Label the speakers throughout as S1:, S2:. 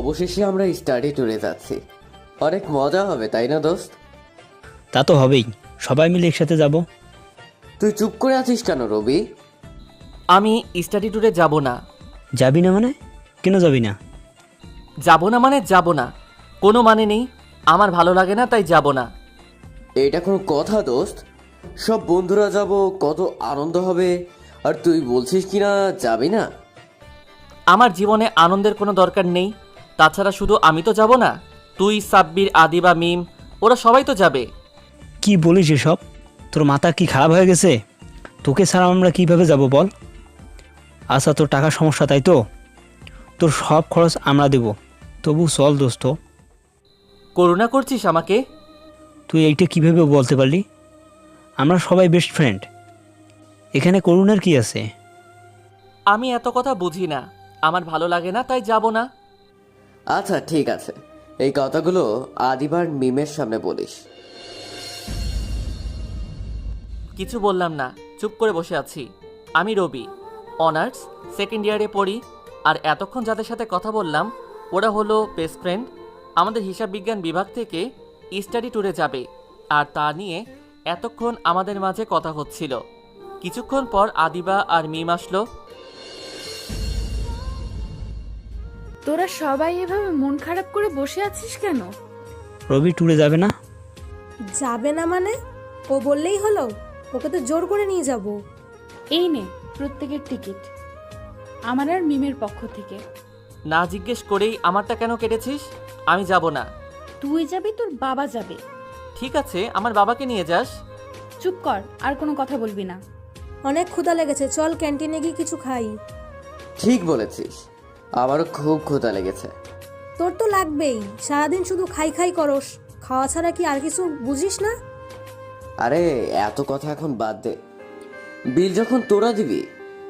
S1: অবশেষে আমরা স্টাডি ট্যুরে যাচ্ছি। অনেক মজা হবে, তাই না দোস্ত?
S2: তা তো হবেই, সবাই মিলে একসাথে যাব।
S1: তুই চুপ করে আছিস কেন রবি?
S3: আমি স্টাডি ট্যুরে যাব না।
S2: যাবি না মানে? কেন যাবি না?
S3: যাব না মানে যাব না, কোনো মানে নেই। আমার ভালো লাগে না, তাই যাব না।
S1: এটা কোনো কথা দোস্ত? সব বন্ধুরা যাব, কত আনন্দ হবে, আর তুই বলছিস কি না যাবি না?
S3: আমার জীবনে আনন্দের কোনো দরকার নেই। তাছাড়া শুধু আমি তো যাব না, তুই, সাব্বির, আদিবা, মিম, ওরা সবাই তো যাবে।
S2: কি বলিস এসব? তোর মাথা কি খারাপ হয়ে গেছে? তোকে ছাড়া আমরা কিভাবে যাব বল? আচ্ছা, তোর টাকার সমস্যা তাই তো? তোর সব খরচ আমরা দেব, তবু চল দোস্ত।
S3: করুণা করছিস আমাকে?
S2: তুই এইটা কিভাবে বলতে পারলি? আমরা সবাই বেস্ট ফ্রেন্ড, এখানে করুণার কি আছে?
S3: আমি এত কথা বুঝি না, আমার ভালো লাগে না, তাই যাব না।
S1: আচ্ছা ঠিক আছে, এই কথাগুলো আদিবার মিমের সামনে বলিস।
S3: কিছু বললাম না, চুপ করে বসে আছি। আমি রবি, অনার্স সেকেন্ড ইয়ারে পড়ি। আর এতক্ষণ যাদের সাথে কথা বললাম ওরা হলো বেস্ট ফ্রেন্ড। আমাদের হিসাব বিজ্ঞান বিভাগ থেকে স্টাডি ট্যুরে যাবে, আর তা নিয়ে এতক্ষণ আমাদের মাঝে কথা হচ্ছিল। কিছুক্ষণ পর আদিবা আর মিম আসলো।
S4: তোরা সবাই এভাবে মন খারাপ করে বসে আছিস কেন?
S2: রবি ট্যুরে যাবে না?
S5: যাবে না মানে? ও বললেই হলো? ওকে তো জোর করে নিয়ে যাব।
S4: এই নে প্রত্যেকের টিকিট, আমার আর মিমের পক্ষ থেকে।
S3: না জিজ্ঞেস করেই আমারটা কেন কেটেছিস? আমি যাব না।
S4: তুই যাবি, তোর বাবা যাবে।
S3: ঠিক আছে, আমার বাবাকে নিয়ে যাস।
S4: চুপ কর, আর কোনো কথা বলবি না।
S5: অনেক ক্ষুধা লেগেছে, চল ক্যান্টিনে গিয়ে কিছু খাই।
S1: ঠিক বলেছিস, আমারও খুব ক্ষুধা লেগেছে।
S5: তোর তো লাগবেই, সারাদিন শুধু খাই খাই করস, খাওয়া ছাড়া কি আর কিছু বুঝিস না?
S1: আরে এত কথা এখন বাদ দে, বিল যখন তোরা দিবি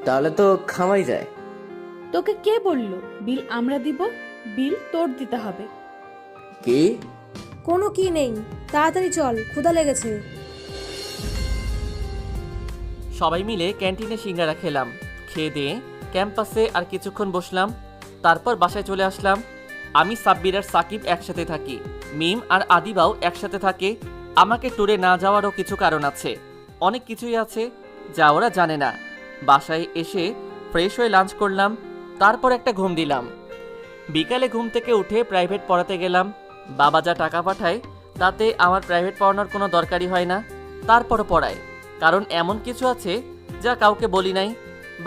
S1: তাহলে তো খামাই যায়।
S4: তোকে কে বললো বিল আমরা দিব? বিল তোর দিতে হবে।
S1: কি?
S5: কোনো কি নেই, তাড়াতাড়ি চল, ক্ষুধা লেগেছে।
S3: সবাই মিলে ক্যান্টিনে সিঙ্গারা খেলাম। খেয়ে দিয়ে ক্যাম্পাসে আর কিছুক্ষণ বসলাম, তারপর বাসায় চলে আসলাম। আমি, সাব্বির আর সাকিব একসাথে থাকি, মিম আর আদিবাও একসাথে থাকে। আমাকে ট্যুরে না যাওয়ারও কিছু কারণ আছে, অনেক কিছুই আছে যা ওরা জানে না। বাসায় এসে ফ্রেশ হয়ে লাঞ্চ করলাম, তারপর একটা ঘুম দিলাম। বিকালে ঘুম থেকে উঠে প্রাইভেট পড়াতে গেলাম। বাবা যা টাকা পাঠায় তাতে আমার প্রাইভেট পড়ানোর কোনো দরকারই হয় না, তারপরও পড়ায়। কারণ এমন কিছু আছে যা কাউকে বলি নাই।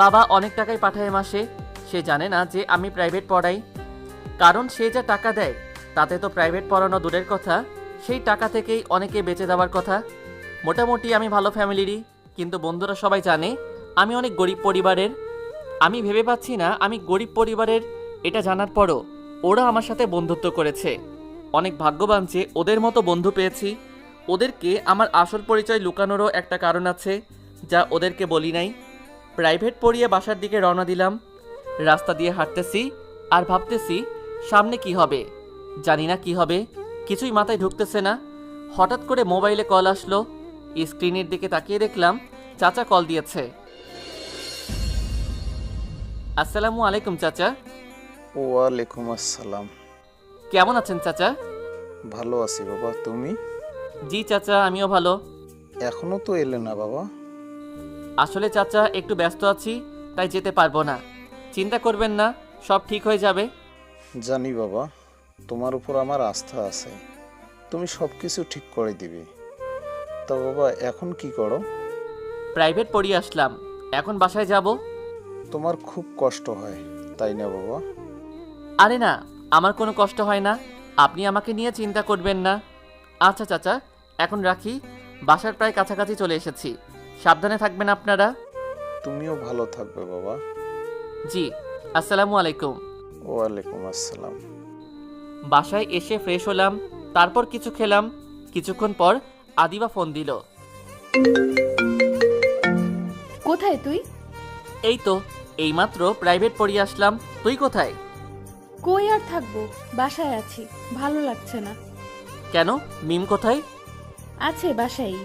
S3: বাবা অনেক টাকাই পাঠায় মাসে, সে জানে না যে আমি প্রাইভেট পড়াই। কারণ সে যা টাকা দেয় তাতে তো প্রাইভেট পড়ানো দূরের কথা, সেই টাকা থেকেই অনেকে বেঁচে দেওয়ার কথা। মোটামুটি আমি ভালো ফ্যামিলিরই, কিন্তু বন্ধুরা সবাই জানে আমি অনেক গরিব পরিবারের। আমি ভেবে পাচ্ছি না আমি গরিব পরিবারের, এটা জানার পরও ওরা আমার সাথে বন্ধুত্ব করেছে। অনেক ভাগ্যবান যে ওদের মতো বন্ধু পেয়েছি। ওদেরকে আমার আসল পরিচয় লুকানোরও একটা কারণ আছে যা ওদেরকে বলি নাই। প্রাইভেট পড়িয়ে বাসার দিকে রওনা দিলাম। রাস্তা দিয়ে হাঁটতেছি আর ভাবতেছি সামনে কি হবে। জানি না কি হবে, কিছুই মাথায় ঢুকতেছে না। হঠাৎ করে মোবাইলে কল আসলো। স্ক্রিনের দিকে তাকিয়ে দেখলাম চাচা কল দিয়েছে। আসসালামু আলাইকুম চাচা।
S6: ওয়ালাইকুম আসসালাম।
S3: কেমন আছেন চাচা?
S6: ভালো আছি বাবা, তুমি?
S3: জি চাচা, আমিও ভালো।
S6: এখনো তো এলে না বাবা?
S3: আসলে চাচা একটু ব্যস্ত আছি, তাই যেতে পারবো না। চিন্তা করবেন না, সব ঠিক হয়ে যাবে।
S6: জানি বাবা, তোমার উপর আমার আস্থা আছে, তুমি সব কিছু ঠিক করে দিবে। তা বাবা এখন কি করো?
S3: প্রাইভেট পড়িয়ে আসলাম, এখন বাসায় যাব।
S6: তোমার খুব কষ্ট হয় তাই না বাবা?
S3: আরে না, আমার কোনো কষ্ট হয় না, আপনি আমাকে নিয়ে চিন্তা করবেন না। আচ্ছা চাচা, এখন রাখি, বাসার প্রায় কাছাকাছি চলে এসেছি। সাবধানে থাকবেন আপনারা।
S6: তুমিও ভালো থাকবে বাবা।
S3: জি, আসসালামু আলাইকুম।
S6: ওয়ালাইকুম আসসালাম।
S3: বাসায় এসে ফ্রেশ হলাম, তারপর কিছু খেলাম। কিছুক্ষণ পর আদিবা ফোন দিল।
S4: কোথায় তুই?
S3: এই তো এইমাত্র প্রাইভেট পড়িয়ে আসলাম, তুই কোথায়?
S4: কই আর থাকবো, বাসায় আছি, ভালো লাগছে না।
S3: কেন, মিম কোথায়?
S4: আছে বাসায়।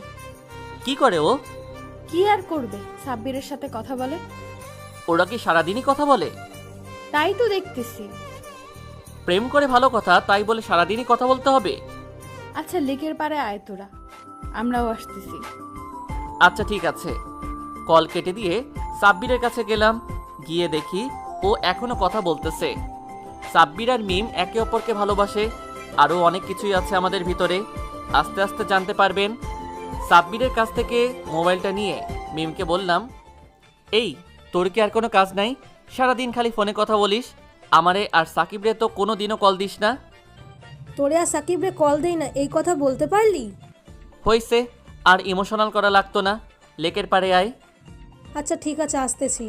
S3: কি করে ও?
S4: কি আর করবে, সাব্বিরের সাথে কথা বলে।
S3: ওরা কি সারাদিনই কথা বলে?
S4: তাই তো দেখতেছি।
S3: প্রেম করে ভালো কথা, তাই বলে সারাদিনই কথা বলতে হবে?
S4: আচ্ছা লেকের পাড়ে আয় তোরা, আমরাও আসতেছি।
S3: আচ্ছা ঠিক আছে। কল কেটে দিয়ে সাব্বিরের কাছে গেলাম। গিয়ে দেখি ও এখনো কথা বলতেছে। সাব্বির আর মিম একে অপরকে ভালোবাসে। আরও অনেক কিছুই আছে আমাদের ভিতরে, আস্তে আস্তে জানতে পারবেন। সাব্বিরের কাছ থেকে মোবাইলটা নিয়ে মিমকে বললাম, এই তোর কি আর কোনো কাজ নাই? সারাদিন খালি ফোনে কথা বলিস, আমারে আর সাকিবরে তো কোনো দিনও কল দিস না।
S5: তোরে আর সাকিবরে কল দেই না, এই কথা বলতে পারলি?
S3: হইছে, আর ইমোশনাল করা লাগতো না। লেকের পাড়ে আয়।
S5: আচ্ছা ঠিক আছে, আসতেছি।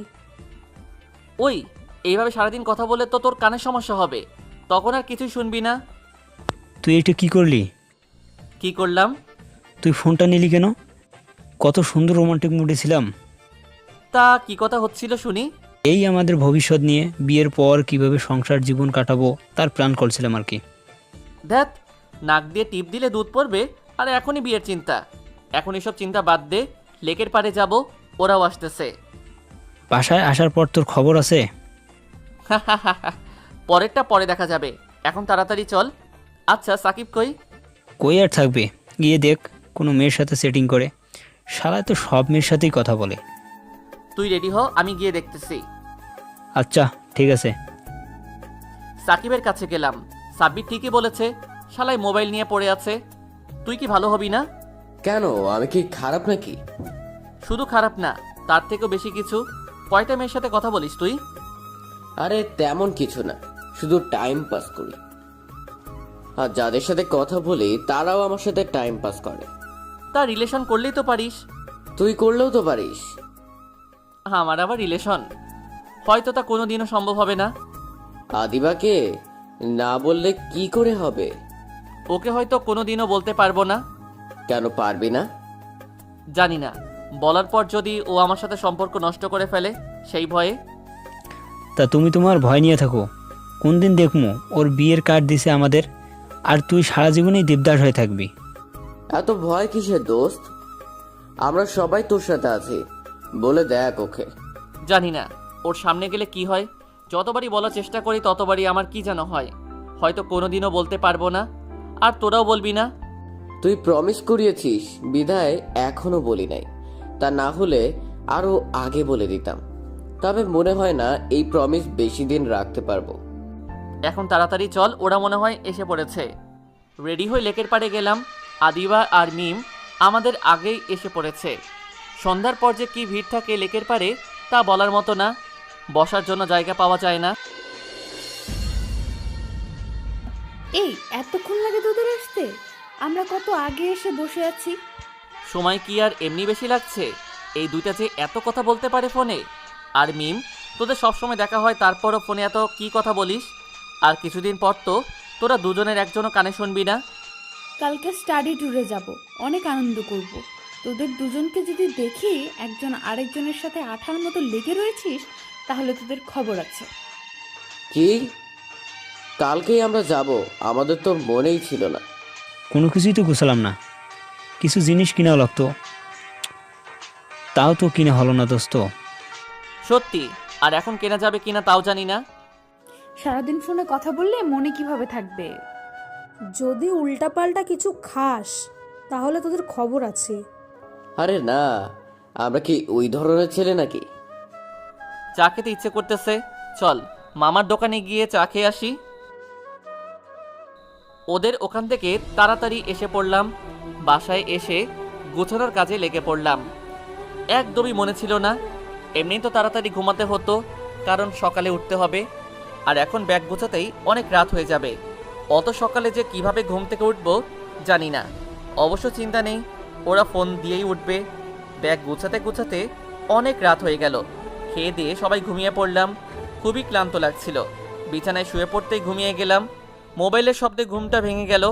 S3: ওই এইভাবে সারাদিন কথা বলে তো তোর কানের সমস্যা হবে, তখন আর কিছুই শুনবি না।
S2: তুই এটা কি করলি?
S3: কি করলাম?
S2: তুই ফোনটা নিলি কেন? কত সুন্দর রোমান্টিক মুডে ছিলাম।
S3: তা কি কথা হচ্ছিল শুনি?
S2: এই আমাদের ভবিষ্যৎ নিয়ে, বিয়ের পর কিভাবে সংসার জীবন কাটাবো তার প্ল্যান করছিলাম আর কি।
S3: ধ্যাত, নাক দিয়ে টিপ দিলে দুধ পড়বে, আর এখনই বিয়ের চিন্তা? এখন এসব চিন্তা বাদ দে, লেকের পাড়ে যাব, ওরাও আসতেছে।
S2: বাসায় আসার পর তোর খবর আছে?
S3: পরেরটা পরে দেখা যাবে, এখন তাড়াতাড়ি চল। আচ্ছা সাকিব কই?
S2: কই আর থাকবে, গিয়ে দেখ কোনো মেয়ের সাথে সেটিং করে। শালা তো সব মেয়ের সাথেই কথা বলে।
S3: তুই রেডি হ, আমি গিয়ে দেখতেছি।
S2: আচ্ছা ঠিক আছে।
S3: সাকিবের কাছে গেলাম। সাব্বির ঠিকই বলেছে, শালাই মোবাইল নিয়ে পড়ে আছে। তুই কি ভালো হবি না?
S1: কেন, আমি কি খারাপ নাকি?
S3: শুধু খারাপ না, তার থেকেও বেশি কিছু। কয়টা মেয়ের সাথে কথা বলিস তুই?
S1: আরে তেমন কিছু না, শুধু টাইম পাস করি। আর যাদের সাথে কথা বলি তারাও আমার সাথে টাইম পাস করে।
S3: তা রিলেশন করলেই তো পারিস।
S1: তুই করলেও তো পারিস।
S3: আমার আবার রিলেশন? হয়তো তা কোনোদিনও সম্ভব হবে না।
S1: আদিবাকে না বললে কি করে হবে?
S3: ওকে হয়তো কোনোদিনও বলতে পারবো না।
S1: কেন পারবি না?
S3: জানি না, বলার পর যদি ও আমার সাথে সম্পর্ক নষ্ট করে ফেলে, সেই ভয়ে।
S2: তা তুমি তোমার ভয় নিয়ে থাকো, কোন দিন দেখমু ওর বিয়ের কার্ড দিছে আমাদের, আর তুই সারা জীবনেই দেবদাস হয়ে থাকবি।
S1: এত ভয় কিসের দোস্ত? আমরা সবাই তোর সাথে আছি, বলে দেখ ওকে।
S3: জানি না ওর সামনে গেলে কি হয়। যতবারই বলার চেষ্টা করি ততবারই আমার কি যেন হয়, হয়তো কোনোদিনও বলতে পারবো না। আর তোরাও বলবি না।
S1: তুই প্রমিস করিয়েছিস বিধায় এখনো বলি নাই, তা না হলে আরো আগে বলে দিতাম। তবে মনে হয় না এই প্রমিস বেশি দিন রাখতে পারবো।
S3: এখন তাড়াতাড়ি চল, ওরা মনে হয় এসে পড়েছে। রেডি হয়ে লেকের পাড়ে গেলাম। আদিবা আর মিম আমাদের আগেই এসে পড়েছে। সন্ধ্যার পর যে কি ভিড় থাকে লেকের পাড়ে তা বলার মতো না। বসার জন্য জায়গা পাওয়া যায় না।
S4: এই এতক্ষণ লাগে তোদের আসতে? আমরা কত আগে এসে বসে আছি।
S3: সময় কি আর এমনি বেশি লাগছে? এই দুইটা যে এত কথা বলতে পারে ফোনে। আর মিম, তোদের সবসময় দেখা হয়, তারপরও ফোনে এত কি কথা বলিস? আর কিছুদিন পর তো তোরা দুজনের একজনও কানে শুনবি না।
S4: কালকে স্টাডি ট্যুরে যাব, অনেক আনন্দ করব। তোদের দুজনকে যদি দেখি একজন আরেকজনের সাথে আঠার মতো লেগে রয়েছিস, তাহলে তোদের খবর আছে।
S1: কি? কালকেই আমরা যাব? আমাদের তো মনেই ছিল না।
S2: কোনো কিছুই তো গুছালাম না, কিছু জিনিস কিনাও লাগতো, তাও তো কিনা হলো না দোস্ত।
S3: সত্যি, আর এখন কেনা যাবে কিনা তাও জানি না।
S4: সারাদিন ফোনে কথা বললে মনে কিভাবে থাকবে?
S5: যদি উল্টাপাল্টা কিছু খাস তাহলে তোদের খবর আছে।
S1: আরে না, আমরা কি ওই ধরনের ছেলে নাকি?
S3: চা খেতে ইচ্ছে করতেছে, চল মামার দোকানে গিয়ে চা খেয়ে আসি। ওদের ওখান থেকে তাড়াতাড়ি এসে পড়লাম। বাসায় এসে গোছানোর কাজে লেগে পড়লাম। একদমই মনে ছিল না। এমনি তো তাড়াতাড়ি ঘুমাতে হতো, কারণ সকালে উঠতে হবে। আর এখন ব্যাগ গোছাতেই অনেক রাত হয়ে যাবে। অত সকালে যে কিভাবে ঘুম থেকে উঠবো জানি না। অবশ্য চিন্তা নেই, ওরা ফোন দিয়েই উঠবে। ব্যাগ গোছাতে গোছাতে অনেক রাত হয়ে গেল। খেয়ে দিয়ে সবাই ঘুমিয়ে পড়লাম। খুবই ক্লান্ত লাগছিল, বিছানায় শুয়ে পড়তেই ঘুমিয়ে গেলাম। মোবাইলের শব্দে ঘুমটা ভেঙে গেল।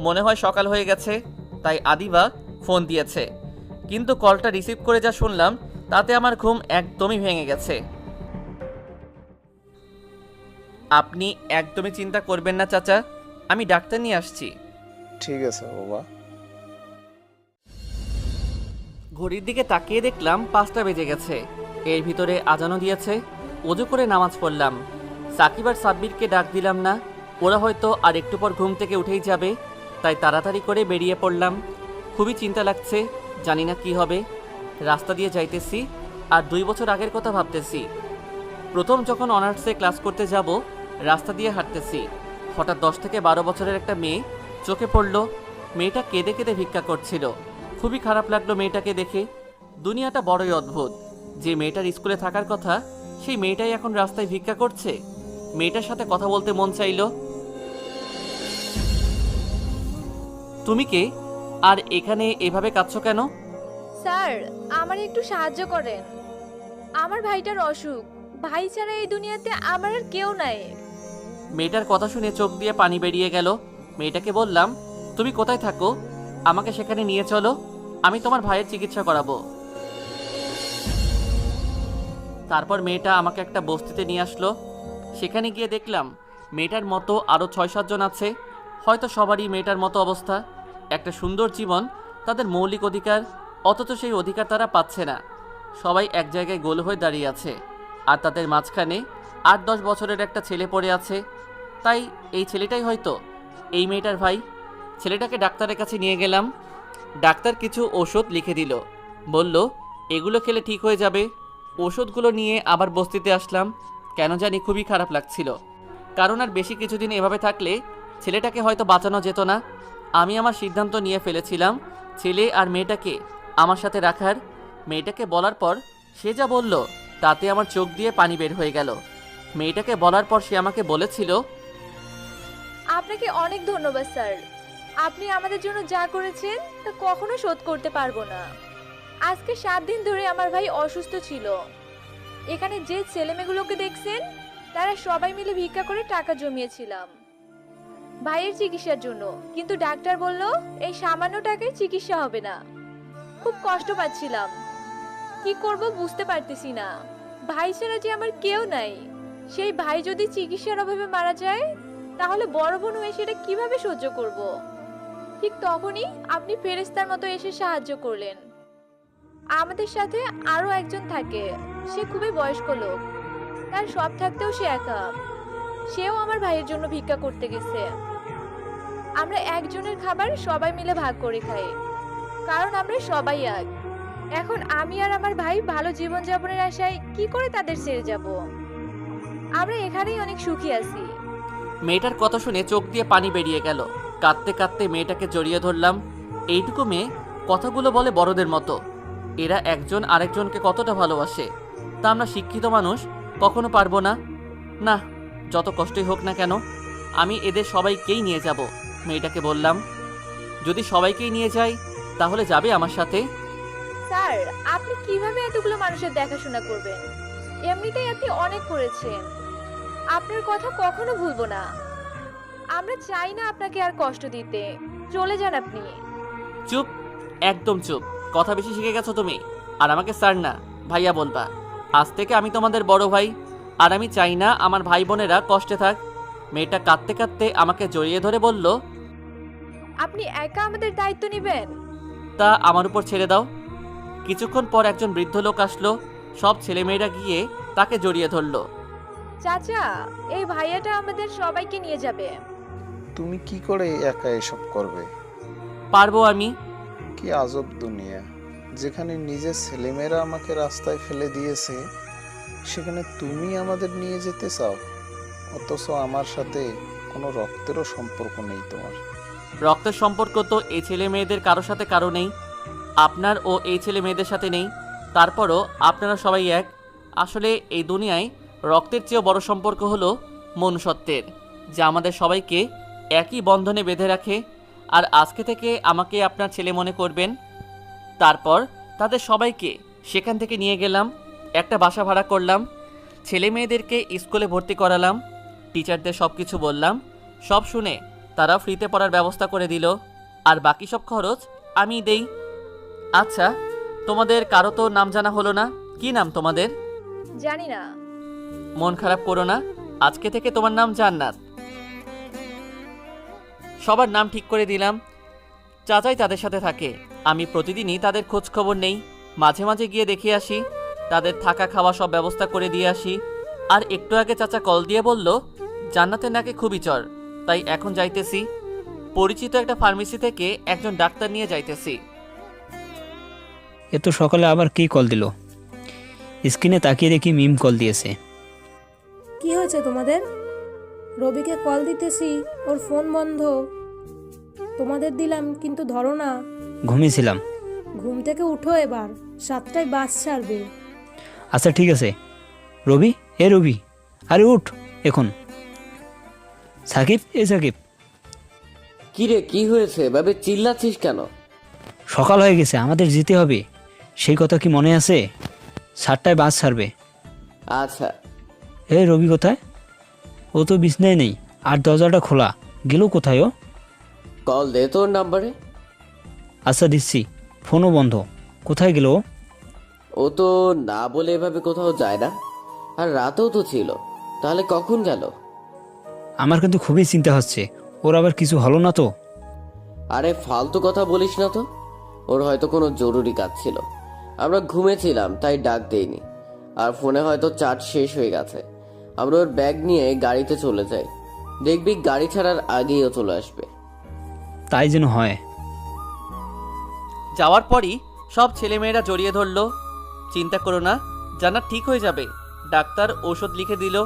S3: মনে হয় সকাল হয়ে গেছে, তাই আদিবা ফোন দিয়েছে। কিন্তু কলটা রিসিভ করে যা শুনলাম তাতে আমার ঘুম একদমই ভেঙে গেছে। আপনি একদমই চিন্তা করবেন না চাচা, আমি ডাক্তার নিয়ে আসছি।
S6: ঠিক আছে বাবা।
S3: ঘড়ির দিকে তাকিয়ে দেখলাম 5টা বেজে গেছে। এর ভিতরে আজানও দিয়েছে। ওযু করে নামাজ পড়লাম। সাকিব আর সাব্বিরকে ডাক দিলাম না, ওরা হয়তো আর একটু পর ঘুম থেকে উঠেই যাবে, তাই তাড়াতাড়ি করে বেরিয়ে পড়লাম। খুবই চিন্তা লাগছে, জানি না কি হবে। রাস্তা দিয়ে যাইতেছি আর 2 বছর আগের কথা ভাবতেছি। প্রথম যখন অনার্সে ক্লাস করতে যাব, রাস্তা দিয়ে হাঁটতেছি, হঠাৎ 10 থেকে 12 বছরের একটা মেয়ে চোখে পড়ল। মেয়েটা কেঁদে কেঁদে ভিক্ষা করছিল। খুবই খারাপ লাগলো মেয়েটাকে দেখে। দুনিয়াটা বড়ই অদ্ভুত, যে মেয়েটার স্কুলে থাকার কথা সেই মেয়েটাই এখন রাস্তায় ভিক্ষা করছে। মেয়েটার সাথে কথা বলতে মন চাইলো। তুমি কে, আর এখানে এভাবে কাঁদছো কেন?
S7: স্যার, আমার একটু সাহায্য করেন। আমার ভাইটার অসুখ, ভাই ছাড়া এই দুনিয়াতে আমার আর কেউ নাই।
S3: মেয়েটার কথা শুনে চোখ দিয়ে পানি বেরিয়ে গেল। মেয়েটাকে বললাম, তুমি কোথায় থাকো, আমাকে সেখানে নিয়ে চলো, আমি তোমার ভাইয়ের চিকিৎসা করাবো। তারপর মেয়েটা আমাকে একটা বস্তিতে নিয়ে আসলো। সেখানে গিয়ে দেখলাম মেয়েটার মতো আরও 6-7 জন আছে। হয়তো সবারই মেয়েটার মতো অবস্থা। একটা সুন্দর জীবন তাদের মৌলিক অধিকার, অথচ সেই অধিকার তারা পাচ্ছে না। সবাই এক জায়গায় গোল হয়ে দাঁড়িয়ে আছে, আর তাদের মাঝখানে 8-10 বছরের একটা ছেলে পড়ে আছে। তাই এই ছেলেটাই হয়তো এই মেয়েটার ভাই। ছেলেটাকে ডাক্তারের কাছে নিয়ে গেলাম। ডাক্তার কিছু ওষুধ লিখে দিল, বলল এগুলো খেলে ঠিক হয়ে যাবে। ওষুধগুলো নিয়ে আবার বস্তিতে আসলাম। কেন জানি খুবই খারাপ লাগছিল, কারণ আর বেশি কিছুদিন এভাবে থাকলে ছেলেটাকে হয়তো বাঁচানো যেত না। আমি আমার সিদ্ধান্ত নিয়ে ফেলেছিলাম ছেলে আর মেয়েটাকে আমার সাথে রাখার। মেয়েটাকে বলার পর সে যা বলল তাতে আমার চোখ দিয়ে পানি বের হয়ে গেল। মেয়েটাকে বলার পর সে আমাকে বলেছিল,
S7: আপনাকে অনেক ধন্যবাদ স্যার। আপনি আমাদের জন্য যা করেছেন তা কখনো শোধ করতে পারবো না। আজকে 7 দিন ধরে আমার ভাই অসুস্থ ছিল। এখানে যে ছেলেমেয়েগুলোকে দেখছেন তারা সবাই মিলে ভিক্ষা করে টাকা জমিয়েছিলাম ভাইয়ের চিকিৎসার জন্য, কিন্তু ডাক্তার বলল এই সামান্য টাকায় চিকিৎসা হবে না। খুব কষ্ট পাচ্ছিলাম, কি করব বুঝতে পারতেছি না। ভাই ছাড়া যে আমার কেউ নাই, সেই ভাই যদি চিকিৎসার অভাবে মারা যায় তাহলে বড় বোন হয়ে সেটা কিভাবে সহ্য করব। ঠিক তখনই আপনি ফেরেশতার মতো এসে সাহায্য করলেন। আমাদের সাথে আরো একজন থাকে, সে খুবই বয়স্ক লোক, তার সব থাকতেও সে একা। সেও আমার ভাইয়ের জন্য ভিক্ষা করতে গেছে। আমরা একজনের খাবার সবাই মিলে ভাগ করে খাই, কারণ আমরা সবাই এক। এখন আমি আর আমার ভাই ভালো জীবনযাপনের আশায় কি করে তাদের ছেড়ে যাব। আমরা এখানেই অনেক সুখী আছি।
S3: মেয়েটার কথা শুনে চোখ দিয়ে পানি বেরিয়ে গেল। কাঁদতে কাঁদতে মেয়েটাকে জড়িয়ে ধরলাম। এইটুকু মেয়ে কথাগুলো বলে বড়দের মতো। এরা একজন আরেকজনকে কতটা ভালোবাসে, তা আমরা শিক্ষিত মানুষ কখনো পারবো না। না, যত কষ্টই হোক না কেন আমি এদের সবাইকেই নিয়ে যাব। মেয়েটাকে বললাম, যদি সবাইকেই নিয়ে যাই তাহলে যাবে আমার সাথে?
S7: স্যার, আপনি কিভাবে এতগুলো মানুষের দেখাশোনা করবেন? এমনিতেই আপনি অনেক করেছেন, আপনার কথা কখনো ভুলবো না। আমরা চাই না আপনাকে আর কষ্ট দিতে, চলে যান আপনি।
S3: চুপ, একদম চুপ। কথা বেশি শিখে গেছো তুমি। আর আমাকে স্যার না, ভাইয়া বলবা। আজ থেকে আমি তোমাদের বড় ভাই, আর আমি চাই না আমার ভাই বোনেরা কষ্টে থাক। মেয়েটা কাঁদতে কাঁদতে আমাকে জড়িয়ে ধরে বলল,
S7: আপনি একা আমাদের দায়িত্ব নেবেন?
S3: তা আমার উপর ছেড়ে দাও। কিছুক্ষণ পর একজন বৃদ্ধ লোক আসলো। সব ছেলেমেয়েরা গিয়ে তাকে জড়িয়ে ধরলো।
S7: চাচা, এই ভাইয়াটা আমাদের সবাইকে নিয়ে যাবে।
S6: তুমি কি করে একা এসব করবে?
S3: পারবো আমি।
S6: কি আজব দুনিয়া, যেখানে নিজের ছেলেমেয়েরা আমাকে রাস্তায় ফেলে দিয়েছে সেখানে তুমি আমাদের নিয়ে যেতে চাও, অথচ আমার সাথে কোনো রক্তেরও সম্পর্ক নেই তোমার।
S3: রক্তের সম্পর্ক তো এই ছেলে মেয়েদের কারোর সাথে কারো নেই। আপনার ও এই ছেলে মেয়েদের সাথে নেই। তারপরও আপনারা সবাই এক। আসলে এই দুনিয়ায় রক্তের চেয়েও বড় সম্পর্ক হলো মনুষ্যত্বের, যা আমাদের সবাইকে একই বন্ধনে বেঁধে রাখে। আর আজকে থেকে আমাকে আপনার ছেলে মনে করবেন। তারপর তাদের সবাইকে সেখান থেকে নিয়ে গেলাম। একটা বাসা ভাড়া করলাম। ছেলে মেয়েদেরকে স্কুলে ভর্তি করালাম। টিচারদের সব কিছু বললাম। সব শুনে তারা ফ্রিতে পড়ার ব্যবস্থা করে দিল, আর বাকি সব খরচ আমি দেই। আচ্ছা, তোমাদের কারো তো নাম জানা হলো না। কি নাম তোমাদের?
S7: জানি না।
S3: মন খারাপ করো না, আজকে থেকে তোমার নাম জান্নাত। সবার নাম ঠিক করে দিলাম। চাচাই তাদের সাথে থাকে। আমি প্রতিদিনই তাদের খোঁজ খবর নেই, মাঝে মাঝে গিয়ে দেখে আসি, তাদের থাকা খাওয়া সব ব্যবস্থা করে দিয়ে আসি। আর একটু আগে চাচা কল দিয়ে বলল জান্নাতের নাকি খুবই জ্বর, তাই এখন যাইতেছি। পরিচিত একটা ফার্মেসি থেকে একজন ডাক্তার নিয়ে যাইতেছি।
S2: এত সকালে আবার কে কল দিল? স্ক্রিনে তাকিয়ে দেখি মিম কল দিয়েছে।
S5: কি হয়েছে তোমাদের? রবিকে কল দিতেছি, ওর ফোন বন্ধ। তোমাদের দিলাম কিন্তু ধরো না।
S2: ঘুমিয়েছিলাম।
S5: ঘুম থেকে উঠো এবার, 7টায় বাস ছাড়বে।
S2: আচ্ছা ঠিক আছে। রবি, এ রবি, আরে উঠ এখন। সাকিব, এ সাকিব।
S1: কি রে, কি হয়েছে? এভাবে চিল্লাচ্ছিস কেন?
S2: সকাল হয়ে গেছে, আমাদের যেতে হবে। সেই কথা কি মনে আছে? 7টায় বাস ছাড়বে।
S1: আচ্ছা,
S2: এ রবি কোথায়? ও তো বিছনায় নেই, আর দরজাটা খোলা। গেল কোথায় ও?
S1: কল দে তোর নাম্বারে।
S2: আচ্ছা দিচ্ছি। ফোনও বন্ধ। কোথায় গেল ও?
S1: ও তো না বলে এভাবে কোথাও যায় না। আর রাতেও তো ছিল, তাহলে কখন গেল?
S2: আমার কিন্তু খুবই চিন্তা হচ্ছে, ওর আবার কিছু হলো না তো?
S1: আরে ফালতু কথা বলিস না তো। ওর হয়তো কোনো জরুরি কাজ ছিল, আমরা ঘুমেছিলাম তাই ডাক দেইনি। আর ফোনে হয়তো চার্জ শেষ হয়ে গেছে। আমরা ওর ব্যাগ নিয়ে গাড়িতে চলে যাই, দেখবি গাড়ি ছাড়ার আগেই ও চলে আসবে।
S2: তাই যেন হয়।
S3: যাওয়ার পরই সব ছেলেমেয়েরা জড়িয়ে ধরলো। চিন্তা করো না, জান্নাত ঠিক হয়ে যাবে। ডাক্তার ঔষধ লিখে দিল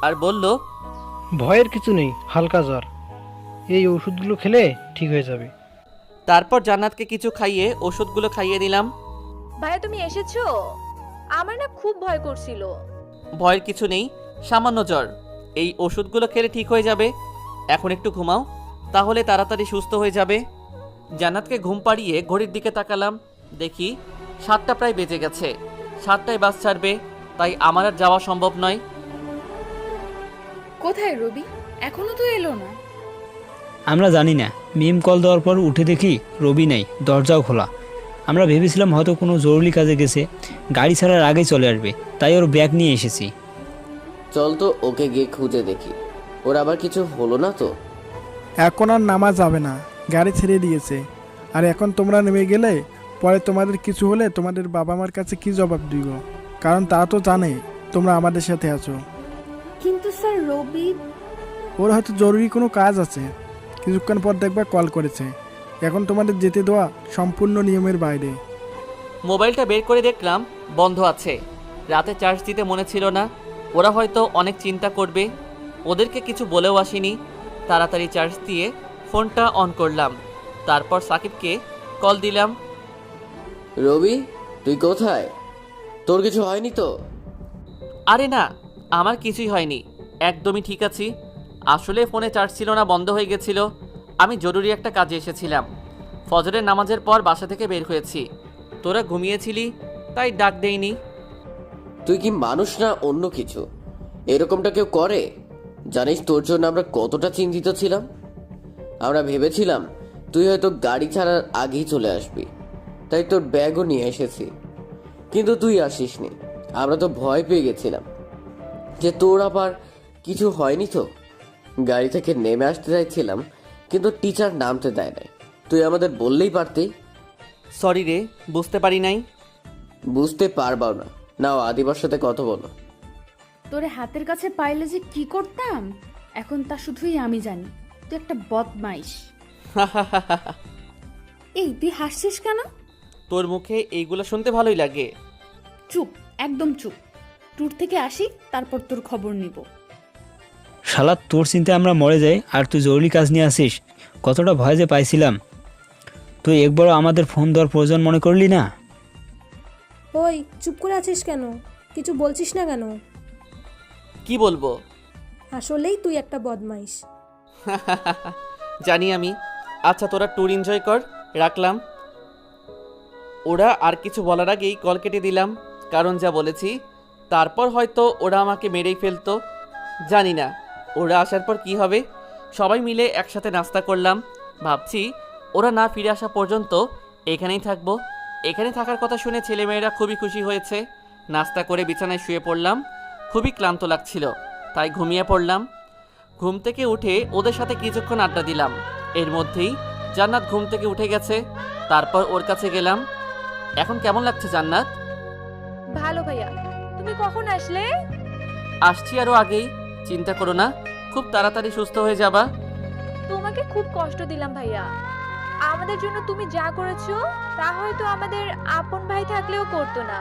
S3: আর বলল,
S8: ভয়ের কিছু নেই, হালকা জ্বর। এই ওষুধগুলো খেলে ঠিক হয়ে যাবে।
S3: তারপর জান্নাতকে কিছু খাইয়ে ওষুধগুলো খাইয়ে দিলাম।
S7: ভাইয়া তুমি এসেছো? আমার না খুব ভয় করছিল।
S3: ভয়ের কিছু নেই, সামান্য জ্বর। এই ওষুধগুলো খেলে ঠিক হয়ে যাবে। এখন একটু ঘুমাও, তাহলে তাড়াতাড়ি সুস্থ হয়ে যাবে। জান্নাতকে ঘুম পাড়িয়ে ঘড়ির দিকে তাকালাম, দেখি 7টা প্রায় বেজে গেছে। 7টায় বাস ছাড়বে, তাই আমার আর যাওয়া সম্ভব নয়।
S4: কোথায় রবি? এখনো তো এলো না।
S2: আমরা জানি না। মিম কল দেওয়ার পর উঠে দেখি রবি নেই, দরজাও খোলা। আমরা ভেবেছিলাম হয়তো কোনো জরুরি কাজে গেছে, গাড়ি ছাড়ার আগেই চলে আসবে, তাই ওর ব্যাগ নিয়ে এসেছি।
S1: চল তো ওকে গিয়ে খুঁজে দেখি, ওর আবার কিছু হলো না তো।
S9: এখন আর নামা যাবে না, গাড়ি ছেড়ে দিয়েছে। আর এখন তোমরা নেমে গেলে পরে তোমাদের কিছু হলে তোমাদের বাবা মার কাছে কি জবাব দিব? কারণ তা তো জানে তোমরা আমাদের সাথে আছো।
S4: কিন্তু স্যার রবি।
S9: ওর হয়তো জরুরি কোনো কাজ আছে, কিছুক্ষণ পর দেখবা কল করেছে। এখন তোমাদের যেতে দেওয়া সম্পূর্ণ নিয়মের বাইরে।
S3: মোবাইলটা বের করে দেখলাম বন্ধ আছে। রাতে চার্জ দিতে মনে ছিল না। ওরা হয়তো অনেক চিন্তা করবে, ওদেরকে কিছু বলেও আসিনি। তাড়াতাড়ি চার্জ দিয়ে ফোনটা অন করলাম। তারপর সাকিবকে কল দিলাম।
S1: রবি, তুই কোথায়? তোর কিছু হয়নি তো?
S3: আরে না, আমার কিছুই হয়নি, একদমই ঠিক আছি। আসলে ফোনে চার্জ ছিল না, বন্ধ হয়ে গেছিল। আমি জরুরি একটা কাজে এসেছিলাম। ফজরের নামাজের পর বাসা থেকে বের হয়েছি। তোরা ঘুমিয়েছিলি তাই ডাক দেইনি।
S1: তুই কি মানুষ না অন্য কিছু? এরকমটা কেউ করে? জানিস তোর জন্য আমরা কতটা চিন্তিত ছিলাম। আমরা ভেবেছিলাম তুই হয়তো গাড়ি ছাড়ার আগেই চলে আসবি, তাই তোর ব্যাগও নিয়ে এসেছি। কিন্তু তুই আসিসনি। আমরা তো ভয় পেয়ে গেছিলাম যে তোর আবার কিছু হয়নি তো। গাড়ি থেকে নেমে আসতে চাইছিলাম, কিন্তু টিচার নামতে দেয় নাই। তুই আমাদের বললেই পারতি।
S3: সরি রে, বুঝতে পারি নাই।
S1: বুঝতে পারবাও না। নাও আদিবার সাথে কথা বলো।
S4: তোরে হাতের কাছে পাইলে যে কি করতাম, এখন তা শুধুই আমি জানি। তুই একটা বদমাইশ। এই তুই হাসছিস কেন?
S3: তোর মুখে এইগুলো শুনতে ভালোই লাগে।
S4: চুপ, একদম চুপ। ট্যুর থেকে আসি, তারপর তোর খবর নিব।
S2: শালা, তোর চিন্তায় আমরা মরে যাই আর তুই জরুরি কাজ নিয়ে আসিস। কতটা ভয় যে পাইছিলাম। তুই একবারও আমাদের ফোন দেওয়ার প্রয়োজন মনে করলি না?
S5: ওই চুপ করে আছিস কেন? কিছু বলছিস না কেন?
S3: কি বলবো?
S5: আসলেই তুই একটা বদমাইশ।
S3: জানি আমি। আচ্ছা তোরা ট্যুর এনজয় কর, রাখলাম। ওরা আর কিছু বলার আগেই কল কেটে দিলাম, কারণ যা বলেছি। তারপর হয়তো ওরা আমাকে মেরেই ফেলতো, জানি না। ওরা আসার পর কি হবে। সবাই মিলে একসাথে নাস্তা করলাম। ভাবছি ওরা না ফিরে আসা পর্যন্ত এখানেই থাকবো। এখানে থাকার কথা শুনে ছেলেমেয়েরা খুবই খুশি হয়েছে। নাস্তা করে বিছানায় শুয়ে পড়লাম। খুবই ক্লান্ত লাগছিল, তাই ঘুমিয়ে পড়লাম। ঘুম থেকে উঠে ওদের সাথে কিছুক্ষণ আড্ডা দিলাম। এর মধ্যেই জান্নাত ঘুম থেকে উঠে গেছে। তারপর ওর কাছে গেলাম। এখন কেমন লাগছে জান্নাত?
S7: ভালো ভাইয়া, তুমি কখন আসলে?
S3: আসছি আরও আগেই। চিন্তা করো না, খুব তাড়াতাড়ি সুস্থ হয়ে যাবা।
S7: তোমাকে খুব কষ্ট দিলাম ভাইয়া। আমাদের জন্য তুমি যা করেছো তা হয়তো আমাদের আপন ভাই থাকলেও করতো না।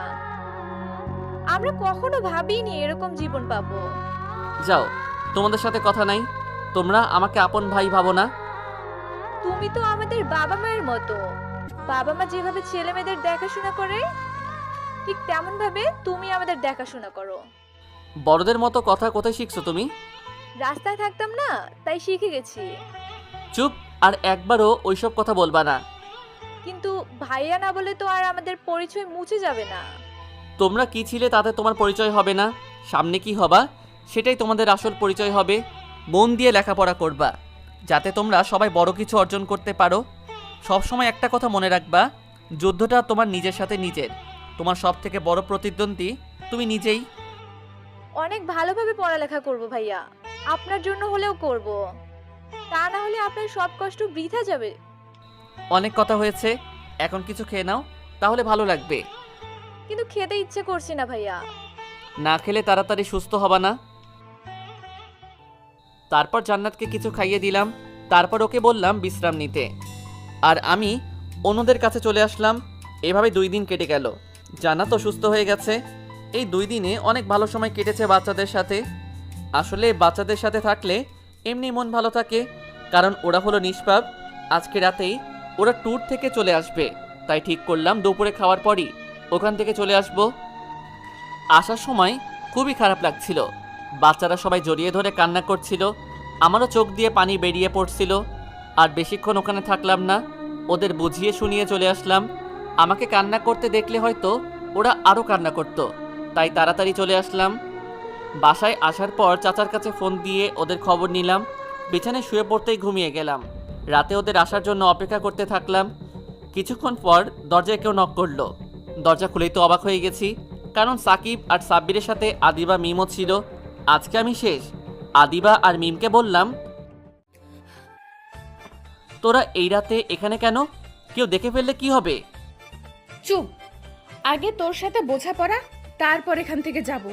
S7: আমরা কখনো ভাবিনি এরকম জীবন পাবো।
S3: যাও, তোমাদের সাথে কথা নাই। তোমরা আমাকে আপন ভাই ভাবো না।
S7: তুমি তো আমাদের বাবা মায়ের মতো। বাবা মা যেভাবে ছেলে মেয়েদের দেখাশোনা করে ঠিক তেমন ভাবে তুমি আমাদের দেখাশোনা করো।
S3: বড়দের মতো কথা কোথায় শিখছো তুমি?
S7: রাস্তায় থাকতাম না, তাই শিখে গেছি।
S3: চুপ, আর একবারও ওইসব কথা বলবা না।
S7: কিন্তু ভাইয়া না বলে তো আর আমাদের পরিচয় মুছে যাবে না।
S3: তোমরা কি ছিলে তাতে তোমার পরিচয় হবে না। সামনে কি হবা সেটাই তোমাদের আসল পরিচয় হবে। মন দিয়ে লেখাপড়া করবা, যাতে তোমরা সবাই বড় কিছু অর্জন করতে পারো। সবসময় একটা কথা মনে রাখবা, যুদ্ধটা তোমার নিজের সাথে নিজের। তোমার সব থেকে বড় প্রতিদ্বন্দ্বী তুমি নিজেই।
S7: অনেক ভালোভাবে পড়ালেখা করব ভাইয়া, আপনার জন্য হলেও করব। তা না হলে আপনার সব কষ্ট বৃথা যাবে।
S3: অনেক কথা হয়েছে, এখন কিছু খেয়ে নাও, তাহলে ভালো লাগবে।
S7: কিন্তু খেতে ইচ্ছে করছে না ভাইয়া।
S3: না খেলে তাড়াতাড়ি সুস্থ হবা না। তারপর জান্নাতকে কিছু খাইয়ে দিলাম, তারপর ওকে বললাম বিশ্রাম নিতে। আর আমি অন্যদের কাছে চলে আসলাম। এভাবে 2 দিন কেটে গেল। জান্নাত সুস্থ হয়ে গেছে। এই 2 দিনে অনেক ভালো সময় কেটেছে বাচ্চাদের সাথে। আসলে বাচ্চাদের সাথে থাকলে এমনি মন ভালো থাকে, কারণ ওরা হলো নিষ্পাপ। আজকে রাতেই ওরা ট্যুর থেকে চলে আসবে, তাই ঠিক করলাম দুপুরে খাওয়ার পরই ওখান থেকে চলে আসব। আসার সময় খুবই খারাপ লাগছিল। বাচ্চারা সবাই জড়িয়ে ধরে কান্না করছিল, আমারও চোখ দিয়ে পানি বেরিয়ে পড়ছিল। আর বেশিক্ষণ ওখানে থাকলাম না, ওদের বুঝিয়ে শুনিয়ে চলে আসলাম। আমাকে কান্না করতে দেখলে হয়তো ওরা আরও কান্না করত, তাই তাড়াতাড়ি চলে আসলাম। বাসায় আসার পর চাচার কাছে ফোন দিয়ে ওদের খবর নিলাম। বিছানায় শুয়ে পড়তেই ঘুমিয়ে গেলাম। রাতে ওদের আসার জন্য অপেক্ষা করতে থাকলাম। কিছুক্ষণ পর দরজায় কেউ নক করলো। দরজা খুলেই তো অবাক হয়ে গেছি, কারণ সাকিব আর সাব্বিরের সাথে আদিবা মিমও ছিল। আজকে আমি শেষ। আদিবা আর মিমকে বললাম, তোরা এই রাতে এখানে কেন? কেউ দেখে ফেললে কি হবে?
S4: চুপ, আগে তোর সাথে বোঝাপড়া, তারপর এখান থেকে যাব।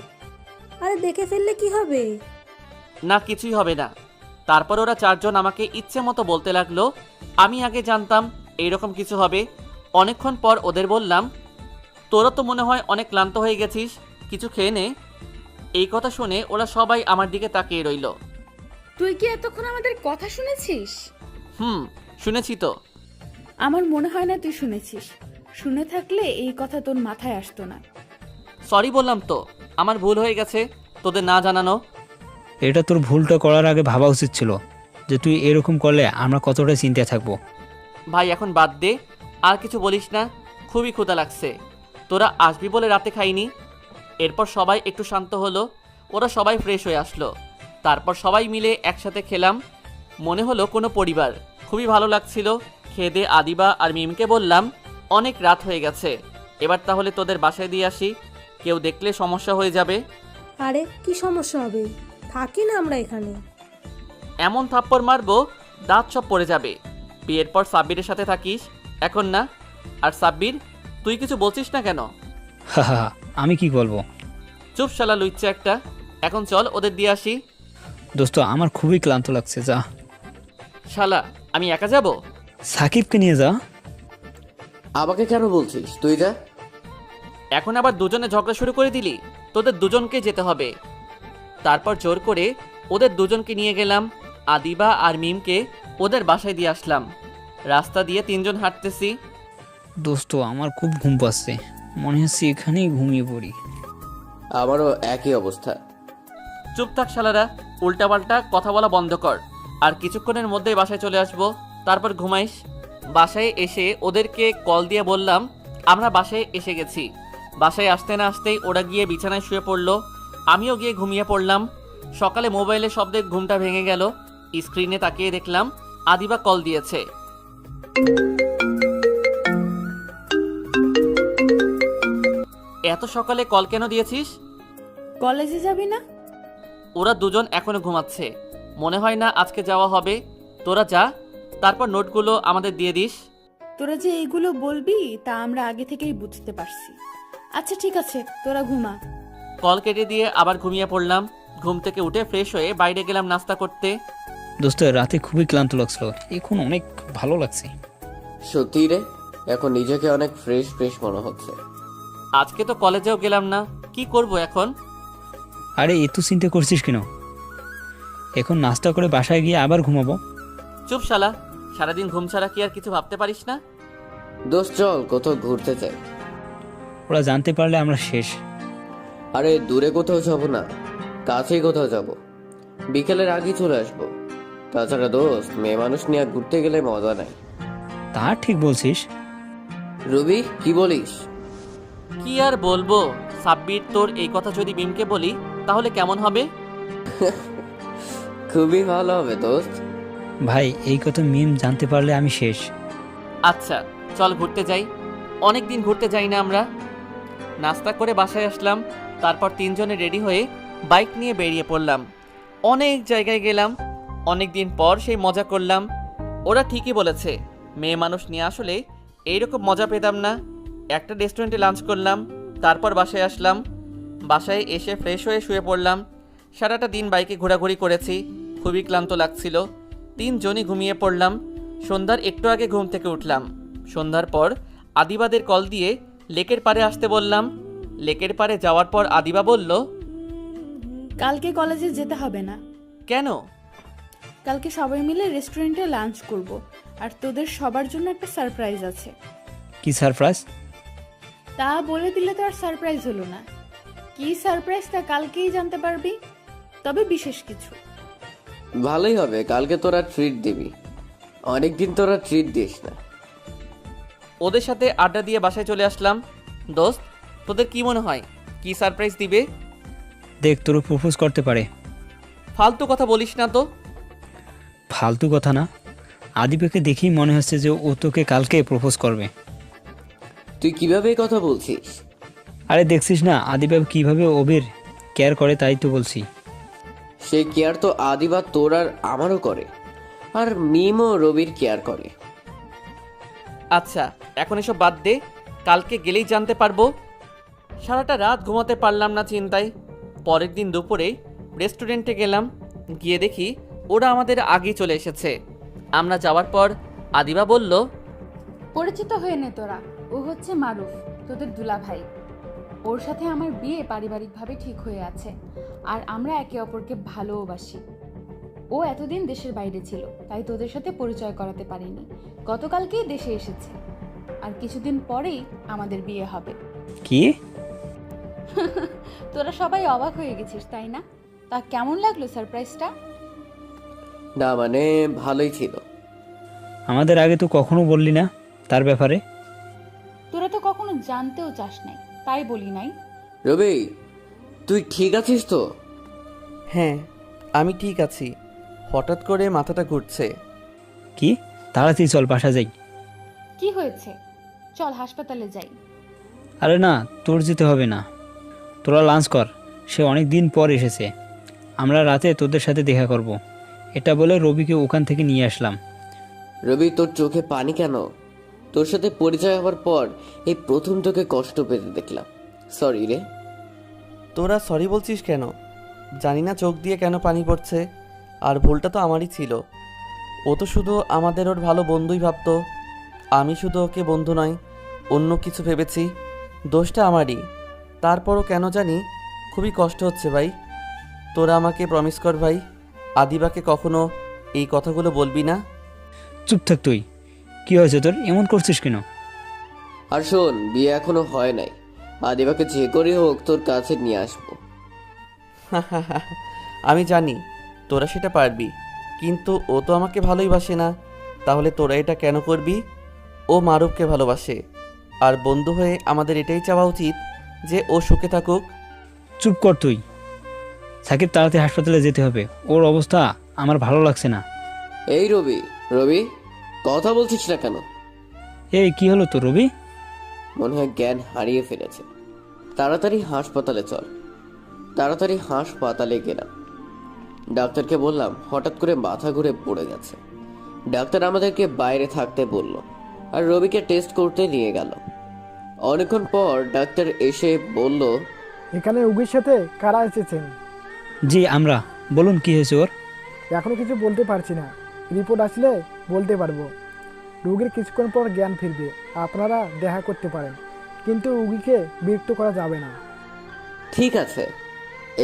S5: আরে দেখে ফেললে কি হবে?
S3: না, কিছুই হবে না। তারপর ওরা 4 জন আমাকে ইচ্ছে মতো বলতে লাগলো। আমি আগে জানতাম এইরকম কিছু হবে। অনেকক্ষণ পর ওদের বললাম, তোরা তো মনে হয় অনেক ক্লান্ত হয়ে গেছিস, কিছু খেয়ে নে। এই কথা শুনে ওরা সবাই আমার দিকে তাকিয়ে রইল।
S4: তুই কি এতক্ষণ আমাদের কথা শুনেছিস?
S3: শুনেছি তো।
S4: আমার মনে হয় না তুই শুনেছিস। শুনে থাকলে এই কথা তোর মাথায় আসতো না।
S3: সরি বললাম তো, আমার ভুল হয়ে গেছে তোদের না জানানো।
S2: এটা তোর ভুলটা করার আগে ভাবা উচিত ছিল যে তুই এরকম করলে আমরা কতটা চিন্তায় থাকবো।
S3: ভাই এখন বাদ দে, আর কিছু বলিস না। খুবই ক্ষুধা লাগছে। তোরা আসবি বলে রাতে খাইনি। এরপর সবাই একটু শান্ত হলো, ওরা সবাই ফ্রেশ হয়ে আসলো। তারপর সবাই মিলে একসাথে খেলাম, মনে হলো কোনো পরিবার। খুবই ভালো লাগছিল। খেয়ে দিয়ে আদিবা আর মিমকে বললাম, অনেক রাত হয়ে গেছে, এবার তাহলে তোদের বাসায় দিয়ে আসি, কেউ দেখলে সমস্যা হয়ে যাবে।
S5: আরে কি সমস্যা হবে, থাকি না আমরা এখানে।
S3: এমন থাপ্পড় মারবো দাঁত সব পড়ে যাবে। বিয়ের পর সাব্বিরের সাথে থাকিস, এখন না। আর সাব্বির, তুই কিছু বলছিস না কেন?
S2: হা, আমি কি বলবো?
S3: চুপ শালা লুইচ্ছে একটা। এখন চল ওদের দিয়ে আসি।
S2: দোস্ত, আমার খুবই ক্লান্ত লাগছে, যা।
S3: শালা, আমি একা যাব?
S2: সাকিবকে নিয়ে যা।
S1: আমাকে কেন বলছিস? তুই যা।
S3: এখন আবার দুজনে ঝগড়া শুরু করে দিলি? তোদের দুজনকে যেতে হবে। তারপর জোর করে ওদের দুজনকে নিয়ে গেলাম। আদিবা আর মিমকে ওদের বাসায় দিয়ে আসলাম। রাস্তা দিয়ে 3 জন হাঁটতেছি।
S2: দোস্ত, আমার খুব ঘুম পাচ্ছে, মনে হচ্ছে এখানেই ঘুমিয়ে পড়ি।
S1: আমারও একই অবস্থা।
S3: চুপ থাক শালারা, উল্টাপাল্টা কথা বলা বন্ধ কর। আর কিছুক্ষণের মধ্যেই বাসায় চলে আসবো, তারপর ঘুমাইস। বাসায় এসে ওদেরকে কল দিয়ে বললাম আমরা বাসায় এসে গেছি। বাসায় আসতে না আসতেই ওরা গিয়ে বিছানায় শুয়ে পড়লো, আমিও গিয়ে ঘুমিয়ে পড়লাম। সকালে মোবাইলের শব্দে ঘুমটা ভেঙে গেল। স্ক্রিনে তাকিয়ে দেখলাম আদিবা কল দিয়েছে। এত সকালে কল কেন দিয়েছিস?
S4: কলেজে যাবি না?
S3: ওরা দুজন এখনো ঘুমাচ্ছে, মনে হয় না আজকে যাওয়া হবে। তোরা যা, তারপর নোটগুলো আমাদের দিয়ে দিস।
S4: তোরা যে এইগুলো বলবি তা আমরা আগে থেকেই বুঝতে পারছি। আচ্ছা ঠিক আছে, তোরা ঘুমা।
S3: কল কেটে দিয়ে আবার ঘুমিয়ে পড়লাম। ঘুম থেকে উঠে ফ্রেশ হয়ে বাইরে গেলাম নাস্তা করতে।
S2: দোস্ত রাতে খুবই ক্লান্ত লাগছিল, এখন অনেক ভালো লাগছে।
S1: সত্যি রে, এখন নিজেকে অনেক ফ্রেশ ফ্রেশ মনে হচ্ছে।
S3: আজকে তো কলেজেও গেলাম না, কি করব এখন?
S2: আরে এত চিন্তা করছিস কেন? এখন নাস্তা করে বাসায় গিয়ে আবার ঘুমাবো।
S3: চুপ শালা, সারাদিন ঘুম ছাড়া কি আর কিছু ভাবতে পারিস না?
S1: দোস্ত চল কোথাও ঘুরতে যাই।
S2: ওরা জানতে পারলে আমরা শেষ।
S1: আরে দূরে কোথাও যাব না, কাছেই কোথাও যাব, বিকেলের আগেই চলে আসবো। তাছাড়া দোস্ত, মেয়ে মানুষ নিয়ে ঘুরতে গেলে মজা নাই।
S2: তা ঠিক বলছিস।
S1: রবি কি বলিস?
S3: কি আর বলবো সাব্বির, তোর এই কথা যদি মিমকে বলি তাহলে কেমন হবে?
S1: খুবই ভালো হবে দোস্ত।
S2: ভাই এই কথা মিম জানতে পারলে আমি শেষ।
S3: আচ্ছা চল ঘুরতে যাই, অনেক দিন ঘুরতে যাই না আমরা। নাস্তা করে বাসায় আসলাম, তারপর তিনজনে রেডি হয়ে বাইক নিয়ে বেরিয়ে পড়লাম। অনেক জায়গায় গেলাম, অনেক দিন পর সেই মজা করলাম। ওরা ঠিকই বলেছে, মেয়ে মানুষ নিয়ে আসলে এইরকম মজা পেতাম না। একটা রেস্টুরেন্টে লাঞ্চ করলাম, তারপর বাসায় আসলাম। বাসায় এসে ফ্রেশ হয়ে শুয়ে পড়লাম। সারাটা দিন বাইকে ঘোরাঘুরি করেছি, খুবই ক্লান্ত লাগছিল। তিনজনই ঘুমিয়ে পড়লাম। সন্ধ্যার একটু আগে ঘুম থেকে উঠলাম। সন্ধ্যার পর আদিবাদের কল দিয়ে লেকের পাড়ে আসতে বললাম। লেকের পাড়ে যাওয়ার পর আদিবা বলল,
S4: কালকে কলেজে যেতে হবে না।
S3: কেন?
S4: কালকে সবাই মিলে রেস্টুরেন্টে লাঞ্চ করব, আর তোদের সবার জন্য একটা সারপ্রাইজ আছে।
S2: কি সারপ্রাইজ?
S4: তা বলে দিলে তো আর সারপ্রাইজ হলো না। কি সারপ্রাইজ তা কালকেই জানতে পারবি, তবে বিশেষ কিছু।
S1: ভালোই হবে, কালকে তোরা ট্রিট দিবি, অনেকদিন তোরা ট্রিট দিস না।
S3: ওদের সাথে আড্ডা দিয়ে বাসায় চলে আসলাম। দোস্ত, তোদের কি মনে হয় কি সারপ্রাইজ দিবে?
S2: দেখ তোর প্রপোজ করতে পারে।
S3: ফালতু কথা বলিস না তো।
S2: ফালতু কথা না, আদিবাকে দেখেই মনে হচ্ছে যে ও তোকে কালকে প্রপোজ করবে।
S1: তুই কিভাবে এই কথা বলছিস?
S2: আরে দেখছিস না আদিবা কিভাবে ওবের কেয়ার করে, তাই তো বলছি।
S1: সেই কেয়ার তো আদিবা তোর আর আমারও করে, আর মিমও রবির কেয়ার করে।
S3: আচ্ছা এখন এসব বাদ দে, কালকে গেলেই জানতে পারবো। সারাটা রাত ঘুমাতে পারলাম না চিন্তায়। পরের দিন দুপুরে রেস্টুরেন্টে গেলাম, গিয়ে দেখি ওরা আমাদের আগেই চলে এসেছে। আমরা যাওয়ার পর আদিবা বলল,
S4: পরিচিত হয়ে নে তোরা, ও হচ্ছে মারুফ, তোদের দুলা ভাই। ওর সাথে আমার বিয়ে পারিবারিকভাবে ঠিক হয়ে আছে, আর আমরা একে অপরকে ভালোবাসি। ও এতদিন দেশের বাইরে ছিল, তাই তোদের সাথে পরিচয় করাতে পারিনি। গতকালকেই দেশে এসেছে, আর কিছুদিন পরেই আমাদের বিয়ে হবে।
S2: কি?
S4: তোরা সবাই অবাক হয়ে গেছিস তাই না? তা কেমন লাগলো সারপ্রাইজটা?
S1: না মানে ভালোই ছিল।
S2: আমাদের আগে তো কখনো বললি না তার ব্যাপারে।
S4: তোরা তো কখনো জানতেও চাস নাই, তাই বলি নাই।
S1: রবি তুই ঠিক আছিস তো?
S3: হ্যাঁ আমি ঠিক আছি, হঠাৎ করে মাথাটা ঘুরছে।
S2: কি? তাড়াতাড়ি চল বাসা যাই।
S4: কি হয়েছে? চল হাসপাতালে যাই।
S2: আরে না, তোর যেতে হবে না, তোরা লাঞ্চ কর, সে অনেক দিন পর এসেছে। আমরা রাতে তোদের সাথে দেখা করব। এটা বলে রবিকে ওখান থেকে নিয়ে আসলাম।
S1: রবি তোর চোখে পানি কেন? তোর সাথে পরিচয় হওয়ার পর এই প্রথম তোকে কষ্ট পেতে দেখলাম। সরি রে।
S3: তোরা সরি বলছিস কেন? জানি না চোখ দিয়ে কেন পানি পড়ছে, আর ভুলটা তো আমারই ছিল। ও তো শুধু আমাদের ওর ভালো বন্ধুই ভাবতো, আমি শুধু ওকে বন্ধু নয় অন্য কিছু ভেবেছি। দোষটা আমারই। তারপরও কেন জানি খুবই কষ্ট হচ্ছে ভাই। তোরা আমাকে প্রমিস কর ভাই, আদিবাকে কখনো এই কথাগুলো বলবি না।
S2: চুপ থাক তুই। কি হয়েছে তোর, এমন করছিস কেন?
S1: আর শোন, বিয়ে এখনো হয় নাই, আদিবাকে যে করে হোক তোর কাছে নিয়ে আসবো।
S3: আমি জানি তোরা সেটা পারবি, কিন্তু ও তো আমাকে ভালোই বাসে না। তাহলে তোরা এটা কেন করবি? ও মারুফকে ভালোবাসে, আর বন্ধু হয়ে আমাদের এটাই চাওয়া উচিত যে ও সুখে থাকুক।
S2: চুপ কর তুই। সাকিব তাড়াতাড়ি হাসপাতালে যেতে হবে, ওর অবস্থা আমার ভালো লাগছে না।
S1: এই রবি, রবি কথা বলছিস না কেন?
S2: এই কি হলো তো রবি?
S1: মনে হয় জ্ঞান হারিয়ে ফেলেছে। তাড়াতাড়ি হাসপাতালে চল। তাড়াতাড়ি হাসপাতালে গেলাম। ডাক্তারকে বললাম হঠাৎ করে মাথা ঘুরে পড়ে গেছে। ডাক্তার আমাদেরকে বাইরে থাকতে বলল, আর রবিকে টেস্ট করতে নিয়ে গেল। অনেকক্ষণ পর ডাক্তার এসে বলল,
S9: এখানে উগির সাথে কারা এসেছেন?
S2: জি আমরা। বলুন কি হয়েছে ওর?
S9: এখনও কিছু বলতে পারছি না, রিপোর্ট আসলে বলতে পারবো। রোগীর কিছুক্ষণ পর জ্ঞান ফিরবে, আপনারা দেখা করতে পারেন, কিন্তু রোগীকে বিরক্ত করা যাবে না।
S1: ঠিক আছে।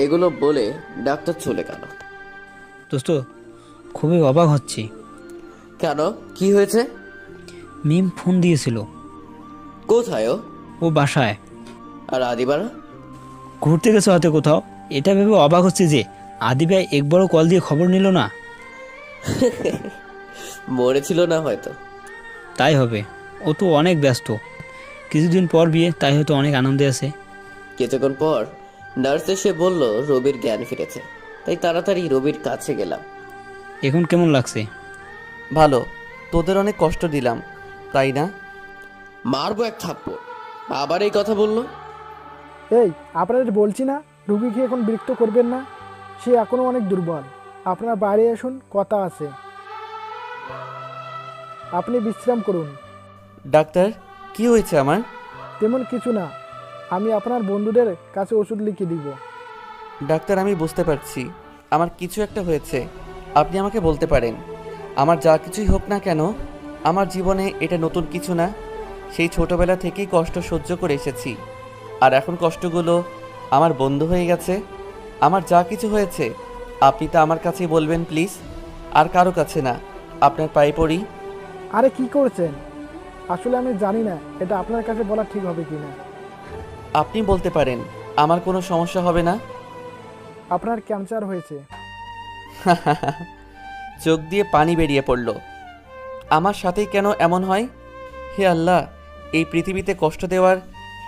S1: এগুলো বলে ডাক্তার চলে গেল।
S2: দোস্ত, খুবই অবাক হচ্ছি।
S1: কেন, কি হয়েছে?
S2: মিম ফোন দিয়েছিল।
S1: কোথায় ও?
S2: ও বাসায়।
S1: আর আদিবারা?
S2: ঘুরতে গেছে হয়তো কোথাও। এটা ভেবে অবাক হচ্ছে যে আদি ভাই একবারও কল দিয়ে খবর নিল না।
S1: মরেছিল না হয়তো।
S2: তাই হবে, ও তো অনেক ব্যস্ত। কিছুদিন পর বিয়ে, তাই হয়তো অনেক আনন্দে আছে।
S1: কিছুক্ষণ পর নার্স এসে বলল রবির জ্ঞান ফিরেছে, তাই তাড়াতাড়ি রবির কাছে গেলাম।
S2: এখন কেমন লাগছে?
S3: ভালো। তোদের অনেক কষ্ট দিলাম, তাই না?
S1: মারবো এক থাপ্পড়। আবার এই কথা বললো।
S9: এই, আপনাদের বলছি না রুগীকে এখন বিরক্ত করবেন না, সে এখনও অনেক দুর্বল। আপনারা বাইরে আসুন, কথা আছে। আপনি বিশ্রাম করুন।
S3: ডাক্তার, কি হয়েছে আমার?
S9: তেমন কিছু না, আমি আপনার বন্ধুদের কাছে ওষুধ লিখে দিব।
S3: ডাক্তার, আমি বুঝতে পারছি আমার কিছু একটা হয়েছে। আপনি আমাকে বলতে পারেন, আমার যা কিছুই হোক না কেন, আমার জীবনে এটা নতুন কিছু না। সেই ছোটবেলা থেকেই কষ্ট সহ্য করে এসেছি, আর এখন কষ্টগুলো আমার বন্ধু হয়ে গেছে। আমার যা কিছু হয়েছে আপনি তা আমার কাছেই বলবেন প্লিজ, আর কারো কাছে না। আপনার পায়ে পড়ি।
S9: আরে কি করছেন? আসলে আমি জানি না এটা আপনার কাছে বলা ঠিক হবে কি না।
S3: আপনি বলতে পারেন, আমার কোনো সমস্যা হবে না।
S9: আপনার ক্যান্সার হয়েছে।
S3: চোখ দিয়ে পানি বেরিয়ে পড়ল। আমার সাথেই কেন এমন হয়? হে আল্লাহ, এই পৃথিবীতে কষ্ট দেওয়ার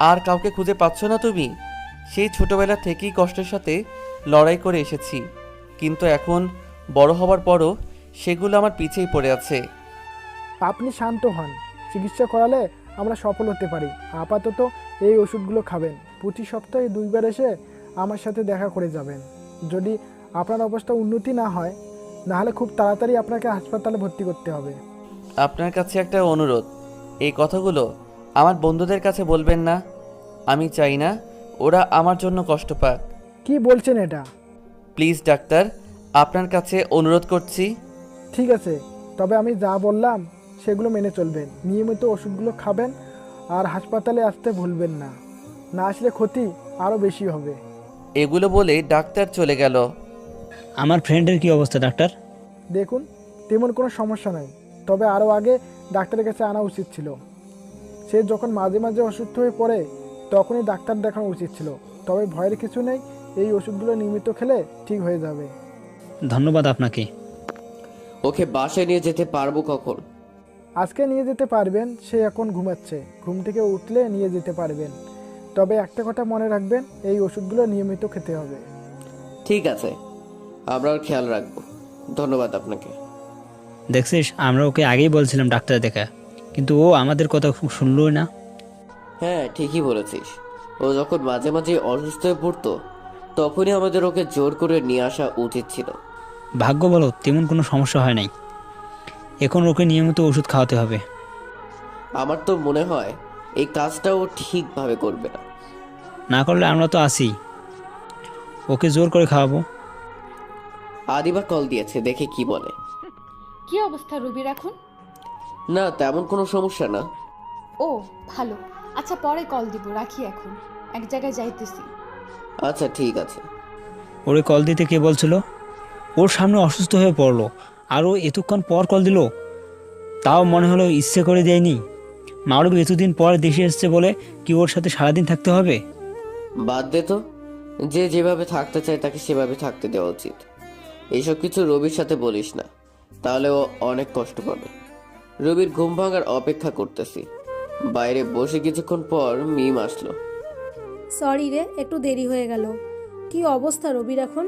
S3: আর কাউকে খুঁজে পাচ্ছ না তুমি? সেই ছোটবেলা থেকেই কষ্টের সাথে লড়াই করে এসেছি, কিন্তু এখন বড় হবার পরও সেগুলো আমার পিছেই পড়ে আছে।
S9: আপনি শান্ত হন, চিকিৎসা করালে আমরা সফল হতে পারি। আপাতত এই ওষুধগুলো খাবেন। প্রতি সপ্তাহে 2 বার এসে আমার সাথে দেখা করে যাবেন। যদি আপনার অবস্থা উন্নতি না হয়, নাহলে খুব তাড়াতাড়ি আপনাকে হাসপাতালে ভর্তি করতে হবে।
S3: আপনার কাছে একটা অনুরোধ, এই কথাগুলো আমার বন্ধুদের কাছে বলবেন না। আমি চাই না ওরা আমার জন্য কষ্ট পাক।
S9: কি বলছেন এটা?
S3: প্লিজ ডাক্তার, আপনার কাছে অনুরোধ করছি।
S9: ঠিক আছে, তবে আমি যা বললাম সেগুলো মেনে চলবেন। নিয়মিত ওষুধগুলো খাবেন আর হাসপাতালে আসতে ভুলবেন না, না আসলে ক্ষতি আরও বেশি হবে।
S3: এগুলো বলে ডাক্তার চলে গেল।
S2: আমার ফ্রেন্ডের কি অবস্থা ডাক্তার?
S9: দেখুন, তেমন কোনো সমস্যা নাই, তবে আরও আগে ডাক্তারের কাছে আনা উচিত ছিল। সে যখন মাঝে মাঝে অসুস্থ হয়ে পড়ে তখনই ডাক্তার দেখানো উচিত ছিল। তবে ভয়ের কিছু নেই, এই ওষুধগুলো নিয়মিত খেলে ঠিক হয়ে যাবে।
S2: ধন্যবাদ আপনাকে।
S1: ওকে বাসায় নিয়ে যেতে পারবো কখন?
S9: আজকে নিয়ে যেতে পারবেন, সে এখন ঘুমাচ্ছে। ঘুম থেকে উঠলে নিয়ে যেতে পারবেন। তবে একটা কথা মনে রাখবেন, এই ওষুধগুলো নিয়মিত খেতে হবে।
S1: ঠিক আছে, আমরা ওর খেয়াল রাখবো। ধন্যবাদ আপনাকে।
S2: দেখছিস, আমরা ওকে আগেই বলছিলাম ডাক্তার দেখা, কিন্তু ও আমাদের কথা শুনলই না।
S1: হ্যাঁ, ঠিকই বলেছিস। ও যখন মাঝে মাঝে অসুস্থ হয়ে পড়তো তখনই আমাদের ওকে জোর করে নিয়ে আসা উচিত ছিল।
S2: ভাগ্য বলো তেমন কোনো সমস্যা হয় নাই। এখন ওকে নিয়মিত ওষুধ খাওয়াতে হবে।
S1: আমার তো মনে হয় এই কাজটা ও ঠিকভাবে করবে না।
S2: না করলে আমরা তো আসি, ওকে জোর করে খাওয়াবো।
S1: আদিবা কল দিয়েছে, দেখে কি বলে।
S4: কি অবস্থা রবির এখন?
S1: না, তেমন কোনো সমস্যা না।
S4: ও ভালো, আচ্ছা পরে কল দিব, রাখি এখন, এক জায়গায় যাইতেছি।
S1: আচ্ছা ঠিক আছে।
S2: ওরে কল দিতে কে বলছিল? ওর সামনে অসুস্থ হয়ে পড়লো আর ও এতক্ষণ পর কল দিল। তাও মনে হলো ইচ্ছে করে দেয়নি। মারুফ এতদিন পর দেশে এসছে বলে কি ওর সাথে সারাদিন থাকতে হবে?
S1: বাদ দে তো, যে যেভাবে থাকতে চায় তাকে সেভাবে থাকতে দেওয়া উচিত। এইসব কিছু রবির সাথে বলিস না, তাহলে ও অনেক কষ্ট পাবে। রবির ঘুম ভাঙার অপেক্ষা করতেছি। বাইরে বসে কিছুক্ষণ পর মিম আসলো।
S5: সরি রে, একটু দেরি হয়ে গেল। কি অবস্থা রবির এখন?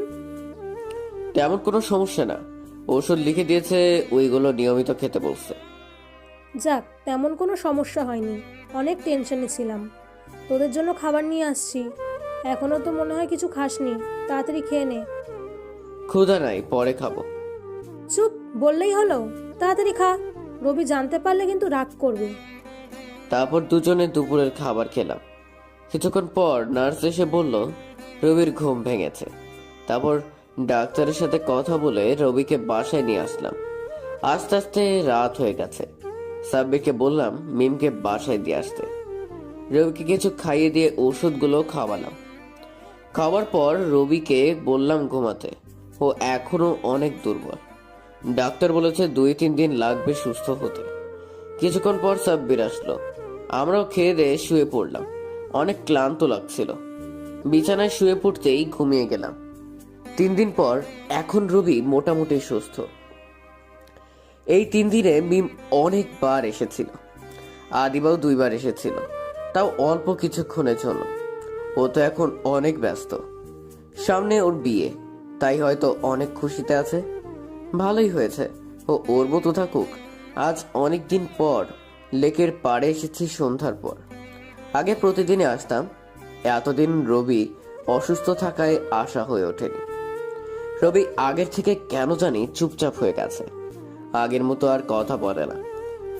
S1: তেমন কোনো সমস্যা না, ওষুধ লিখে দিয়েছে, ওইগুলো নিয়মিত খেতে বলছে।
S5: যাক, তেমন কোনো সমস্যা হয়নি। অনেক টেনশনে ছিলাম। তোদের জন্য খাবার নিয়ে আসছি। এখনও তো মনে হয় কিছু খাসনি, তাড়াতাড়ি খেয়ে নে।
S1: ক্ষুধা নাই, পরে খাবো।
S5: চুপ, বললেই হলো, তাড়াতাড়ি খা। রবি জানতে পারলে কিন্তু রাগ করবে।
S1: তারপর দুজনে দুপুরের খাবার খেলাম। কিছুক্ষণ পর নার্স এসে বলল রবির ঘুম ভেঙেছে। তারপর ডাক্তারের সাথে কথা বলে রবিকে বাসায় নিয়ে আসলাম। আস্তে আস্তে রাত হয়ে গেছে। সাব্বিরকে বললাম মিমকে বাসায় দিয়ে আসতে। রবিকে কিছু খাইয়ে দিয়ে ওষুধগুলো খাওয়ালাম। খাওয়ার পর রবিকে বললাম ঘুমাতে। ও এখনো অনেক দুর্বল। ডাক্তার বলেছে 2-3 দিন লাগবে সুস্থ হতে। কিছুক্ষণ পর সাব্বির আসলো। আমরাও খেয়ে দিয়ে শুয়ে পড়লাম। অনেক ক্লান্ত লাগছিল। বিছানায় শুয়ে পড়তেই ঘুমিয়ে গেলাম। 3 দিন পর এখন রবি মোটামুটি সুস্থ। এই 3 দিনে মিম অনেকবার এসেছিল। আদিবাও 2 বার এসেছিল, তাও অল্প কিছুক্ষণের জন্য। ও তো এখন অনেক ব্যস্ত। সামনে ওর বিয়ে, তাই হয়তো অনেক খুশিতে আছে। ভালোই হয়েছে, ও ওর মতো থাকুক। আজ অনেক দিন পর লেকের পাড়ে এসেছি সন্ধ্যার পর। আগে প্রতিদিনই আসতাম। এতদিন রবি অসুস্থ থাকায় আশা হয়ে ওঠেনি। রবি আগের থেকে কেন জানি চুপচাপ হয়ে গেছে। আগের মতো আর কথা বলে না,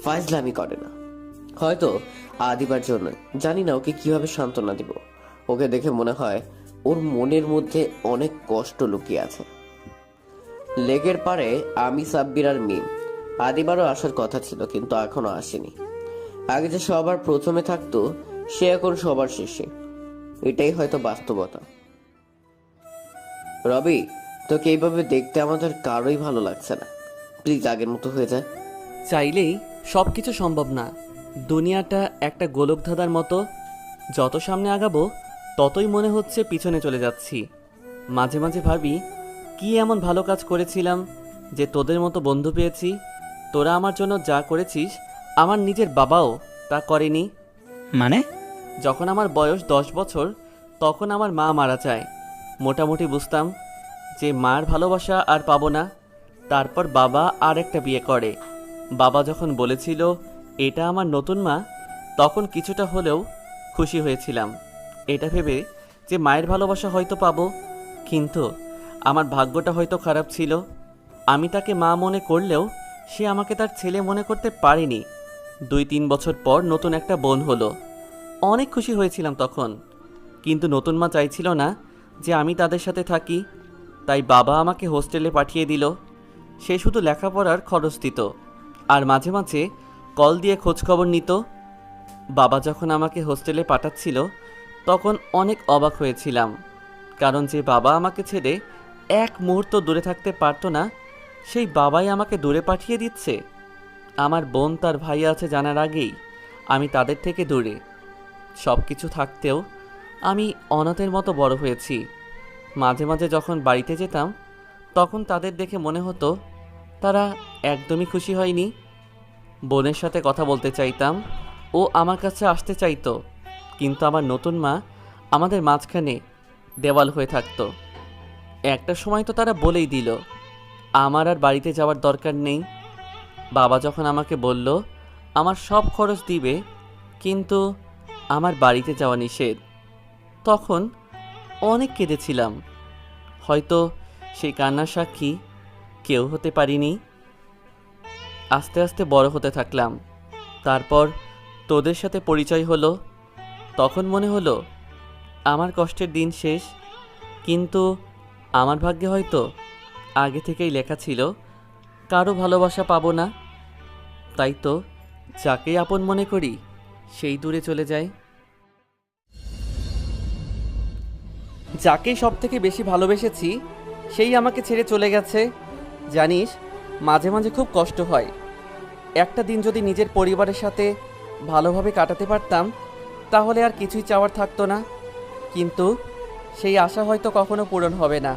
S1: ফাইজলামি করে না। হয়তো আদিবার জন্য। জানি না ওকে কিভাবে সান্ত্বনা দিব। ওকে দেখে মনে হয় ওর মনের মধ্যে অনেক কষ্ট লুকিয়ে আছে। লেকের পাড়ে আমি, সাব্বির আর মিম। আদিবারও আসার কথা ছিল, কিন্তু এখনো আসেনি। আগে যে সবার প্রথমে থাকতো, সে এখন সবার শেষে। এটাই হয়তো বাস্তবতা। রবি, তোকে এইভাবে দেখতে আমাদের কারোই ভালো লাগছে না। প্লিজ আগের মতো হয়ে যায়।
S3: চাইলেই সব কিছু সম্ভব না। দুনিয়াটা একটা গোলকধাঁধার মতো। যত সামনে আগাবো ততই মনে হচ্ছে পিছনে চলে যাচ্ছি। মাঝে মাঝে ভাবি, কি এমন ভালো কাজ করেছিলাম যে তোদের মতো বন্ধু পেয়েছি। তোরা আমার জন্য যা করেছিস, আমার নিজের বাবাও তা করেনি।
S2: মানে?
S3: যখন আমার বয়স 10 বছর, তখন আমার মা মারা যায়। মোটামুটি বুঝতাম যে মার ভালোবাসা আর পাবো না। তারপর বাবা আর একটা বিয়ে করে। বাবা যখন বলেছিল এটা আমার নতুন মা, তখন কিছুটা হলেও খুশি হয়েছিলাম, এটা ভেবে যে মায়ের ভালোবাসা হয়তো পাবো। কিন্তু আমার ভাগ্যটা হয়তো খারাপ ছিল। আমি তাকে মা মনে করলেও সে আমাকে তার ছেলে মনে করতে পারেনি। 2-3 বছর পর নতুন একটা বোন হলো। অনেক খুশি হয়েছিলাম তখন। কিন্তু নতুন মা চাইছিল না যে আমি তাদের সাথে থাকি। তাই বাবা আমাকে হোস্টেলে পাঠিয়ে দিল। সে শুধু লেখাপড়ার খরচ দিত আর মাঝে মাঝে কল দিয়ে খোঁজখবর নিত। বাবা যখন আমাকে হোস্টেলে পাঠাচ্ছিল, তখন অনেক অবাক হয়েছিলাম। কারণ যে বাবা আমাকে ছেড়ে এক মুহূর্ত দূরে থাকতে পারতো না, সেই বাবাই আমাকে দূরে পাঠিয়ে দিচ্ছে। আমার বোন তার ভাই আছে জানার আগেই আমি তাদের থেকে দূরে। সব কিছু থাকতেও আমি অনাথের মতো বড় হয়েছি। মাঝে মাঝে যখন বাড়িতে যেতাম, তখন তাদের দেখে মনে হতো তারা একদমই খুশি হয়নি। বোনের সাথে কথা বলতে চাইতাম, ও আমার কাছে আসতে চাইতো, কিন্তু আমার নতুন মা আমাদের মাঝখানে দেওয়াল হয়ে থাকতো। একটা সময় তো তারা বলেই দিল আমার আর বাড়িতে যাওয়ার দরকার নেই। বাবা যখন আমাকে বলল আমার সব খরচ দিবে, কিন্তু আমার বাড়িতে যাওয়া নিষেধ, তখন অনেক কেঁদেছিলাম। হয়তো সেই কান্নার সাক্ষী কেউ হতে পারিনি। আস্তে আস্তে বড় হতে থাকলাম। তারপর তোদের সাথে পরিচয় হলো। তখন মনে হলো আমার কষ্টের দিন শেষ। কিন্তু আমার ভাগ্যে হয়তো আগে থেকেই লেখা ছিল কারো ভালোবাসা পাবো না। তাই তো যাকেই আপন মনে করি সেই দূরে চলে যায়। যাকেই সব থেকে বেশি ভালোবেসেছি সেই আমাকে ছেড়ে চলে গেছে। জানিস, মাঝে মাঝে খুব কষ্ট হয়। একটা দিন যদি নিজের পরিবারের সাথে ভালোভাবে কাটাতে পারতাম, তাহলে আর কিছুই চাওয়ার থাকতো না। কিন্তু সেই আশা হয়তো কখনো পূরণ হবে না।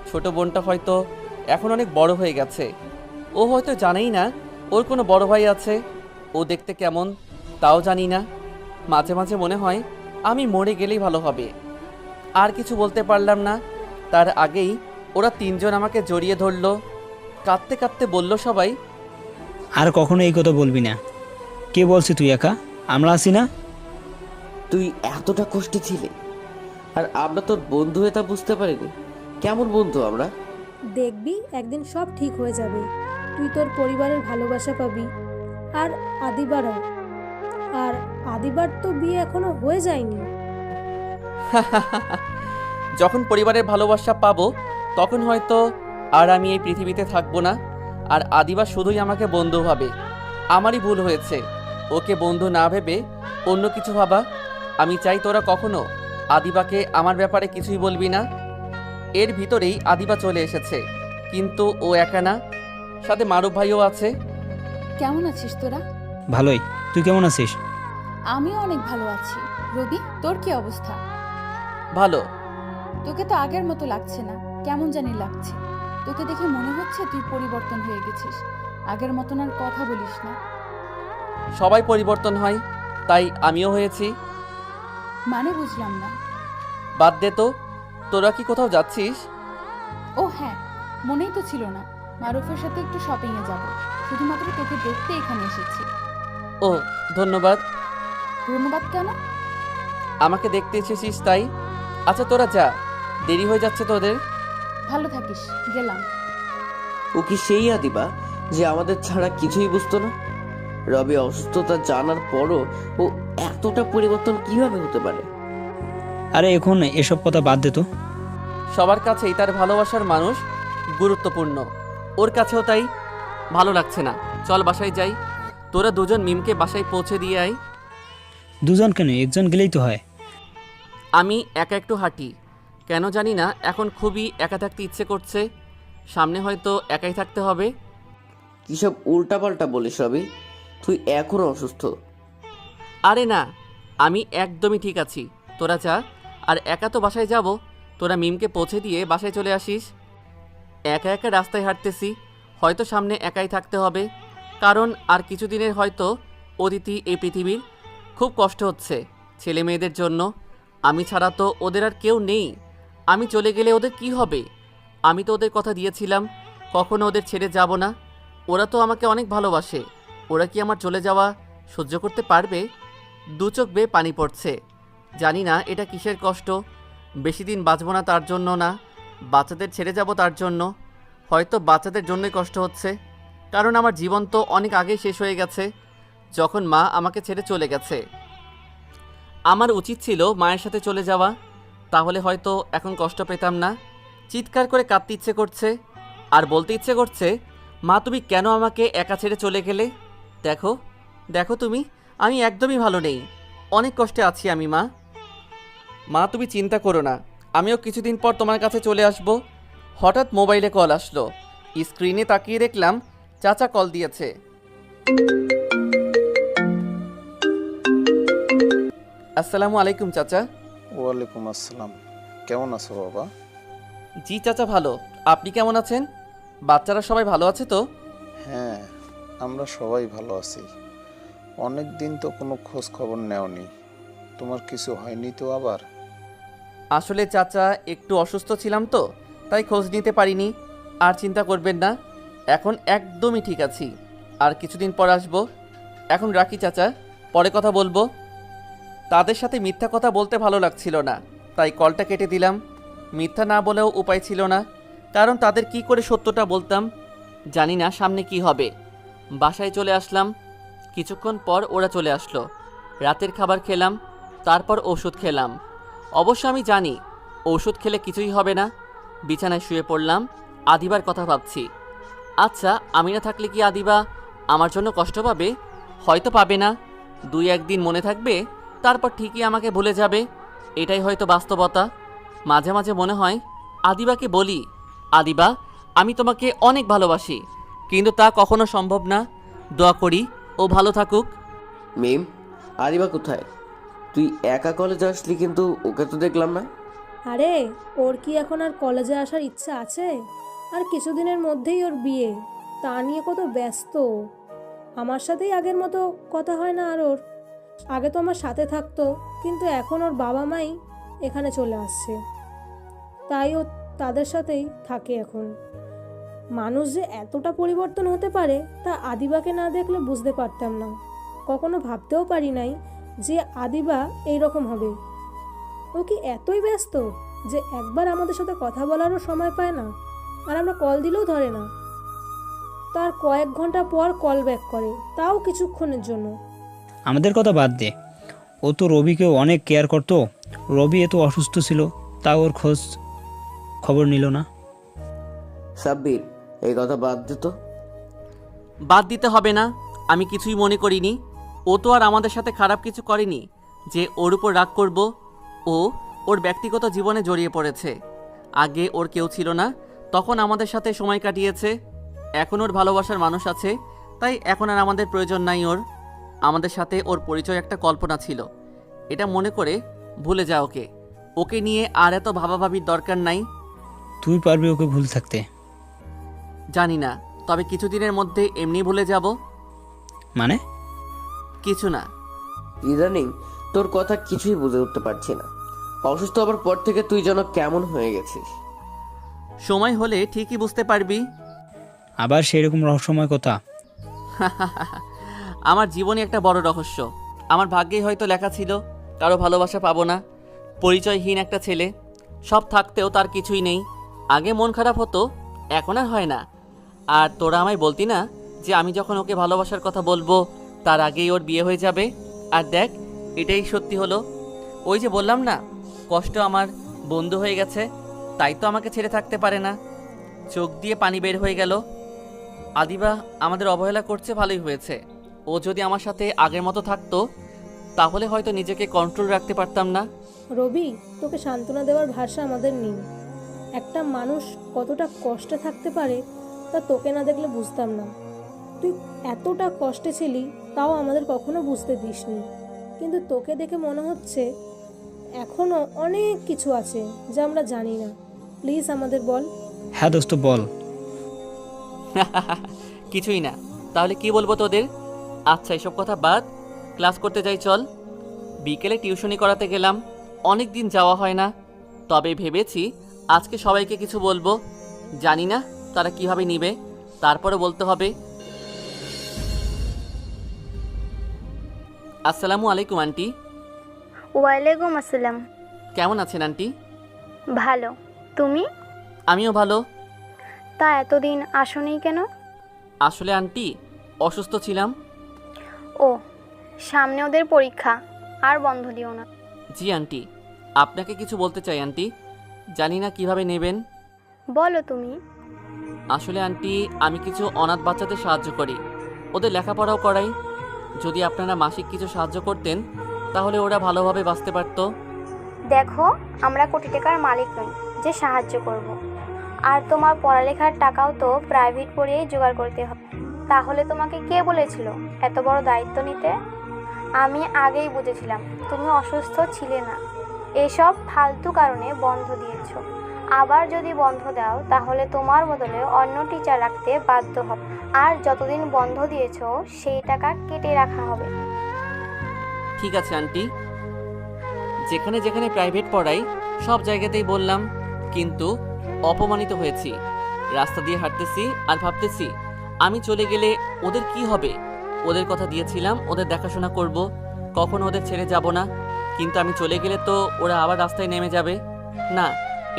S3: ছোট বোনটা হয়তো এখন অনেক বড় হয়ে গেছে। ও হয়তো জানেই না ওর কোনো বড় ভাই আছে। ও দেখতে কেমন তাও জানি না। মাঝে মাঝে মনে হয় আমি মরে গেলেই ভালো হবে। আর কিছু বলতে পারলাম না। তার আগেই ওরা 3 জন আমাকে জড়িয়ে ধরলো। কাঁদতে কাঁদতে বলল সবাই,
S2: আর কখনো এই কথা বলবি না। কে বলছি তুই একা? আমরা আছি না?
S1: তুই এতটা কষ্টে ছিলি, আর আমরা তোর বন্ধু হয়ে তা বুঝতে পারিনি। কেমন বন্ধু আমরা?
S5: দেখবি একদিন সব ঠিক হয়ে যাবে। তুই তোর পরিবারের ভালোবাসা পাবি, আর আদিবারও। আর আদিবার তো বিয়ে এখনো হয়ে যায়নি।
S3: যখন পরিবারের ভালোবাসা পাবো, তখন হয়তো আর আমি এই পৃথিবীতে থাকবো না, আর আদিবা শুধুই আমাকে বন্ধু ভাবে। আমারই ভুল হয়েছে, ওকে বন্ধু না ভেবে অন্য কিছু ভাবা। আমি চাই তোরা কখনো আদিবাকে আমার ব্যাপারে কিছুই বলবি না। এর ভিতরেই আদিবা চলে এসেছে, কিন্তু ও একা না, সাথে মারুফ ভাইও আছে।
S4: কেমন আছিস তোরা?
S2: ভালোই। তুই কেমন আছিস?
S4: আমিও অনেক ভালো আছি। রবি, তোর কি অবস্থা?
S3: ভালো।
S4: তোকে তো আগের মতো লাগছে না, কেমন জানি লাগছে। তোকে দেখে মনে হচ্ছে তুই পরিবর্তন হয়ে গেছিস। আগের মতন আর কথা বলিস না।
S3: সবাই পরিবর্তন হয়, তাই আমিও হয়েছি।
S4: মানে বুঝলাম না।
S3: বাদ দে তো, তোরা কি কোথাও যাচ্ছিস?
S4: ও হ্যাঁ, মনেই তো ছিল না। মারুফের সাথে একটু শপিংয়ে যাব। শুধুমাত্র তোকে দেখতে এখানে এসেছি।
S3: ও ধন্যবাদ।
S4: ধন্যবাদ কেন?
S3: আমাকে দেখতে এসেছিস তাই। আচ্ছা তোরা যা, দেরি হয়ে যাচ্ছে তোদের।
S4: ভালো থাকিস, গেলাম।
S1: ও কি সেই আদিবা যে আমাদের ছাড়া কিছুই বুঝতো না? রবি অসুস্থতা জানার পরও ও এতটা পরিবর্তন কিভাবে হতে পারে?
S2: আরে এখন এসব কথা বাদ দে তো।
S3: সবার কাছেই তার ভালোবাসার মানুষ গুরুত্বপূর্ণ, ওর কাছেও তাই। ভালো লাগছে না, চল বাসায় যাই। তোরা দুজন মিমকে বাসায় পৌঁছে দিয়ে আয়।
S2: দুজন কেন, একজন গেলেই তো হয়।
S3: আমি একা একটু হাঁটি, কেন জানি না এখন খুবই একা থাকতে ইচ্ছে করছে। সামনে হয়তো একাই থাকতে হবে।
S1: কিসব উল্টাপাল্টা বলিস রবি? তুই এখনো অসুস্থ।
S3: আরে না, আমি একদমই ঠিক আছি। তোরা যা, আর একা তো বাসায় যাব। তোরা মিমকে পৌঁছে দিয়ে বাসায় চলে আসিস। একা একা রাস্তায় হাঁটতেছি, হয়তো সামনে একাই থাকতে হবে, কারণ আর কিছুদিনের হয়তো অদিতি এই পৃথিবীর। খুব কষ্ট হচ্ছে ছেলে মেয়েদের জন্য। আমি ছাড়া তো ওদের আর কেউ নেই। আমি চলে গেলে ওদের কি হবে? আমি তো ওদের কথা দিয়েছিলাম কখনো ওদের ছেড়ে যাব না। ওরা তো আমাকে অনেক ভালোবাসে। ওরা কি আমার চলে যাওয়া সহ্য করতে পারবে? দু চোখ বেয়ে পানি পড়ছে। জানি না এটা কিসের কষ্ট। বেশি দিন বাঁচব না তার জন্য না, বাচ্চাদের ছেড়ে যাব তার জন্য। হয়তো বাচ্চাদের জন্যই কষ্ট হচ্ছে, কারণ আমার জীবন তো অনেক আগেই শেষ হয়ে গেছে, যখন মা আমাকে ছেড়ে চলে গেছে। আমার উচিত ছিল মায়ের সাথে চলে যাওয়া, তাহলে হয়তো এখন কষ্ট পেতাম না। চিৎকার করে কাঁদতে ইচ্ছে করছে, আর বলতে ইচ্ছে করছে, মা তুমি কেন আমাকে একা ছেড়ে চলে গেলে? দেখো দেখো তুমি, আমি একদমই ভালো নেই, অনেক কষ্টে আছি আমি। মা মা তুমি চিন্তা করো না, আমিও কিছুদিন পর তোমার কাছে চলে আসব। হঠাৎ মোবাইলে কল আসলো, স্ক্রিনে তাকিয়ে দেখলাম চাচা কল দিয়েছে। আসসালামু আলাইকুম চাচা।
S6: ওয়ালাইকুম আসসালাম। কেমন আছো বাবা?
S3: জি চাচা ভালো, আপনি কেমন আছেন? বাচ্চারা সবাই ভালো আছে তো?
S6: হ্যাঁ, আমরা সবাই ভালো আছি। অনেক দিন তো কোনো খোঁজ খবর নেওনি। তোমার কিছু হয়নি তো আবার?
S3: আসলে চাচা একটু অসুস্থ ছিলাম তো, তাই খোঁজ নিতে পারিনি। আর চিন্তা করবেন না, এখন একদমই ঠিক আছি। আর কিছুদিন পর আসবো। এখন রাখি চাচা, পরে কথা বলবো। তাদের সাথে মিথ্যা কথা বলতে ভালো লাগছিল না, তাই কলটা কেটে দিলাম। মিথ্যা না বলেও উপায় ছিল না, কারণ তাদের কি করে সত্যটা বলতাম। জানি না সামনে কি হবে। বাসায় চলে আসলাম, কিছুক্ষণ পর ওরা চলে আসলো। রাতের খাবার খেলাম, তারপর ওষুধ খেলাম। অবশ্য আমি জানি ওষুধ খেলে কিছুই হবে না। বিছানায় শুয়ে পড়লাম, আদিবার কথা ভাবছি। আচ্ছা আমি না থাকলে কি আদিবা আমার জন্য কষ্ট পাবে? হয়তো পাবে না, 2-1 দিন মনে থাকবে, তারপর ঠিকই আমাকে ভুলে যাবে। এটাই হয়তো বাস্তবতা। মাঝে মাঝে মনে হয় আদিবাকে বলি, আদিবা আমি তোমাকে অনেক ভালোবাসি, কিন্তু তা কখনো সম্ভব না। দোয়া করি ও ভালো থাকুক।
S1: মিম, আদিবা কোথায়? তুই একা কলেজে আসলি, কিন্তু ওকে তো দেখলাম না।
S5: আরে ওর কি এখন আর কলেজে আসার ইচ্ছা আছে? আর কিছুদিনের মধ্যেই ওর বিয়ে, তা নিয়ে কত ব্যস্ত। আমার সাথেই আগের মতো কথা হয় না আর ওর। আগে তো আমার সাথে থাকতো, কিন্তু এখন ওর বাবা মাই এখানে চলে আসছে, তাই ও তাদের সাথেই থাকে এখন। মানুষ যে এতটা পরিবর্তন হতে পারে তা আদিবাকে না দেখলে বুঝতে পারতাম না। কখনো ভাবতেও পারি নাই যে আদিবা এইরকম হবে। ও কি এতই ব্যস্ত যে একবার আমাদের সাথে কথা বলারও সময় পায় না, আর আমরা কল দিলেও ধরে না। তার কয়েক ঘন্টা পর কল ব্যাক করে, তাও কিছুক্ষণের জন্য।
S2: আমাদের কথা বাদ দে, ও তো রবিকেও অনেক কেয়ার করতো। রবি এত অসুস্থ ছিল, তাও ওর খোঁজ খবর নিল না।
S1: সাব্বির, এই কথা বাদ দে তো।
S3: বাদ দিতে হবে না, আমি কিছুই মনে করিনি। ও তো আর আমাদের সাথে খারাপ কিছু করেনি যে ওর উপর রাগ করব। ও ওর ব্যক্তিগত জীবনে জড়িয়ে পড়েছে। আগে ওর কেউ ছিল না, তখন আমাদের সাথে সময় কাটিয়েছে। এখন ওর ভালোবাসার মানুষ আছে, তাই এখন আর আমাদের প্রয়োজন নাই ওর। আমাদের সাথে ওর পরিচয় একটা কল্পনা ছিল, এটা মনে করে ভুলে যা ওকে। ওকে নিয়ে আর এত ভাবাভাবির দরকার নাই।
S2: তুই পারবি ওকে ভুল থাকতে?
S3: জানি না, তবে কিছুদিনের মধ্যে এমনি ভুলে যাব।
S2: মানে?
S3: কিছু না।
S1: ইদানিং তোর কথা কিছুই বুঝে উঠতে পারছি না। অসুস্থ হবার পর থেকে তুই যেন কেমন হয়ে গেছিস।
S3: সময় হলে ঠিকই বুঝতে পারবি।
S2: আবার সেরকম রহস্যময় কথা?
S3: আমার জীবনে একটা বড় রহস্য। আমার ভাগ্যেই হয়তো লেখা ছিল কারো ভালোবাসা পাবো না। পরিচয়হীন একটা ছেলে, সব থাকতেও তার কিছুই নেই। আগে মন খারাপ হতো, এখন আর হয় না। আর তোরা আমায় বলতি না যে আমি যখন ওকে ভালোবাসার কথা বলবো তার আগেই ওর বিয়ে হয়ে যাবে। আর দেখ, এটাই সত্যি হলো। ওই যে বললাম না, কষ্ট আমার বন্ধু হয়ে গেছে, তাই তো আমাকে ছেড়ে থাকতে পারে না। চোখ দিয়ে পানি বের হয়ে গেল। আদিবা আমাদের অবহেলা করছে, ভালোই হয়েছে। ও যদি আমার সাথে আগের মতো থাকতো তাহলে হয়তো নিজেকে কন্ট্রোল রাখতে পারতাম না।
S5: রবি, তোকে সান্ত্বনা দেওয়ার ভাষা আমাদের নেই। একটা মানুষ কতটা কষ্টে থাকতে পারে তা তোকে না দেখলে বুঝতাম না। তুই এতটা কষ্টে ছিলি, তাও আমাদের কখনো বুঝতে দিসনি। কিন্তু তোকে দেখে মনে হচ্ছে এখনও অনেক কিছু আছে যা আমরা জানি না। প্লিজ আমাদের বল।
S2: হ্যাঁ দোস্ত, বল।
S3: কিছুই না। তাহলে কি বলবো তোদের? আচ্ছা, এসব কথা বাদ, ক্লাস করতে যাই চল। বিকেলে টিউশনি করাতে গেলাম, অনেক দিন যাওয়া হয় না। তবে ভেবেছি আজকে সবাইকে কিছু বলবো। জানি না তারা কিভাবে নিবে, তারপরে বলতে হবে। আসসালামু আলাইকুম আন্টি।
S10: ওয়ালাইকুম আসসালাম।
S3: কেমন আছেন আন্টি?
S10: ভালো, তুমি?
S3: আমিও ভালো।
S10: তা এতদিন আসোনি কেন?
S3: আসলে আন্টি অসুস্থ ছিলাম।
S10: ও, সামনে ওদের পরীক্ষা, আর বন্ধ দিও না।
S3: জি আন্টি, আপনাকে কিছু বলতে চাই আন্টি, জানি না কিভাবে নেবেন।
S10: বলো তুমি।
S3: আসলে আন্টি, আমি কিছু অনাথ বাচ্চাদের সাহায্য করি, ওদের লেখাপড়াও করাই। যদি আপনারা মাসিক কিছু সাহায্য করতেন তাহলে ওরা ভালোভাবে বাঁচতে পারতো।
S10: দেখো, আমরা কোটি টাকার মালিক নই যে সাহায্য করব। আর তোমার পড়ালেখার টাকাও তো প্রাইভেট পড়িয়েই জোগাড় করতে হবে। তাহলে তোমাকে কে বলেছিল এত বড় দায়িত্ব নিতে? আমি আগেই বুঝেছিলাম তুমি অসুস্থ ছিলে না। এসব ফালতু কারণে বন্ধ দিয়েছো। আবার যদি বন্ধ দাও তাহলে তোমার বদলে অন্য টিচার রাখতে বাধ্য হবে। আর যতদিন বন্ধ দিয়েছো সেই টাকা কেটে রাখা হবে।
S3: ঠিক আছে আন্টি, যেখানে যেখানে প্রাইভেট পড়াই সব জায়গাতেই বললাম, কিন্তু অপমানিত হয়েছি। রাস্তা দিয়ে হাঁটতেছি আর ভাবতেছি আমি চলে গেলে ওদের কি হবে। ওদের কথা দিয়েছিলাম ওদের দেখাশোনা করব, কখনো ওদের ছেড়ে যাব না। কিন্তু আমি চলে গেলে তো ওরা আবার রাস্তায় নেমে যাবে। না,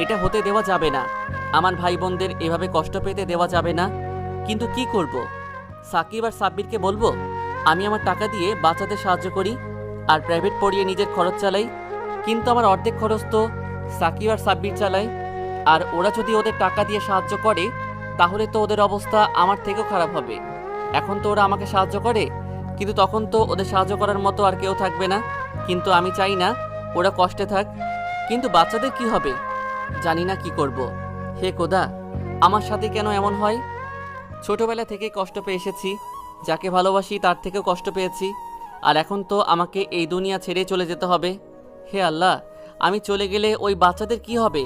S3: এটা হতে দেওয়া যাবে না। আমার ভাই বোনদের এভাবে কষ্ট পেতে দেওয়া যাবে না। কিন্তু কি করব? সাকিব আর সাব্বিরকে বলবো আমি আমার টাকা দিয়ে বাচ্চাদের সাহায্য করি আর প্রাইভেট পড়িয়ে নিজের খরচ চালাই। কিন্তু আমার অর্ধেক খরচ তো সাকিব আর সাব্বির চালায়। আর ওরা যদি ওদের টাকা দিয়ে সাহায্য করে তাহলে তো ওদের অবস্থা আমার থেকেও খারাপ হবে। এখন তো ওরা আমাকে সাহায্য করে, কিন্তু তখন তো ওদের সাহায্য করার মতো আর কেউ থাকবে না। কিন্তু আমি চাই না ওরা কষ্টে থাক। কিন্তু বাচ্চাদের কি হবে? জানি না কি করব। হে খোদা, আমার সাথে কেন এমন হয়? ছোটবেলা থেকে কষ্ট পেয়ে এসেছি, যাকে ভালোবাসি তার থেকেও কষ্ট পেয়েছি। আর এখন তো আমাকে এই দুনিয়া ছেড়ে চলে যেতে হবে। হে আল্লাহ, আমি চলে গেলে ওই বাচ্চাদের কি হবে?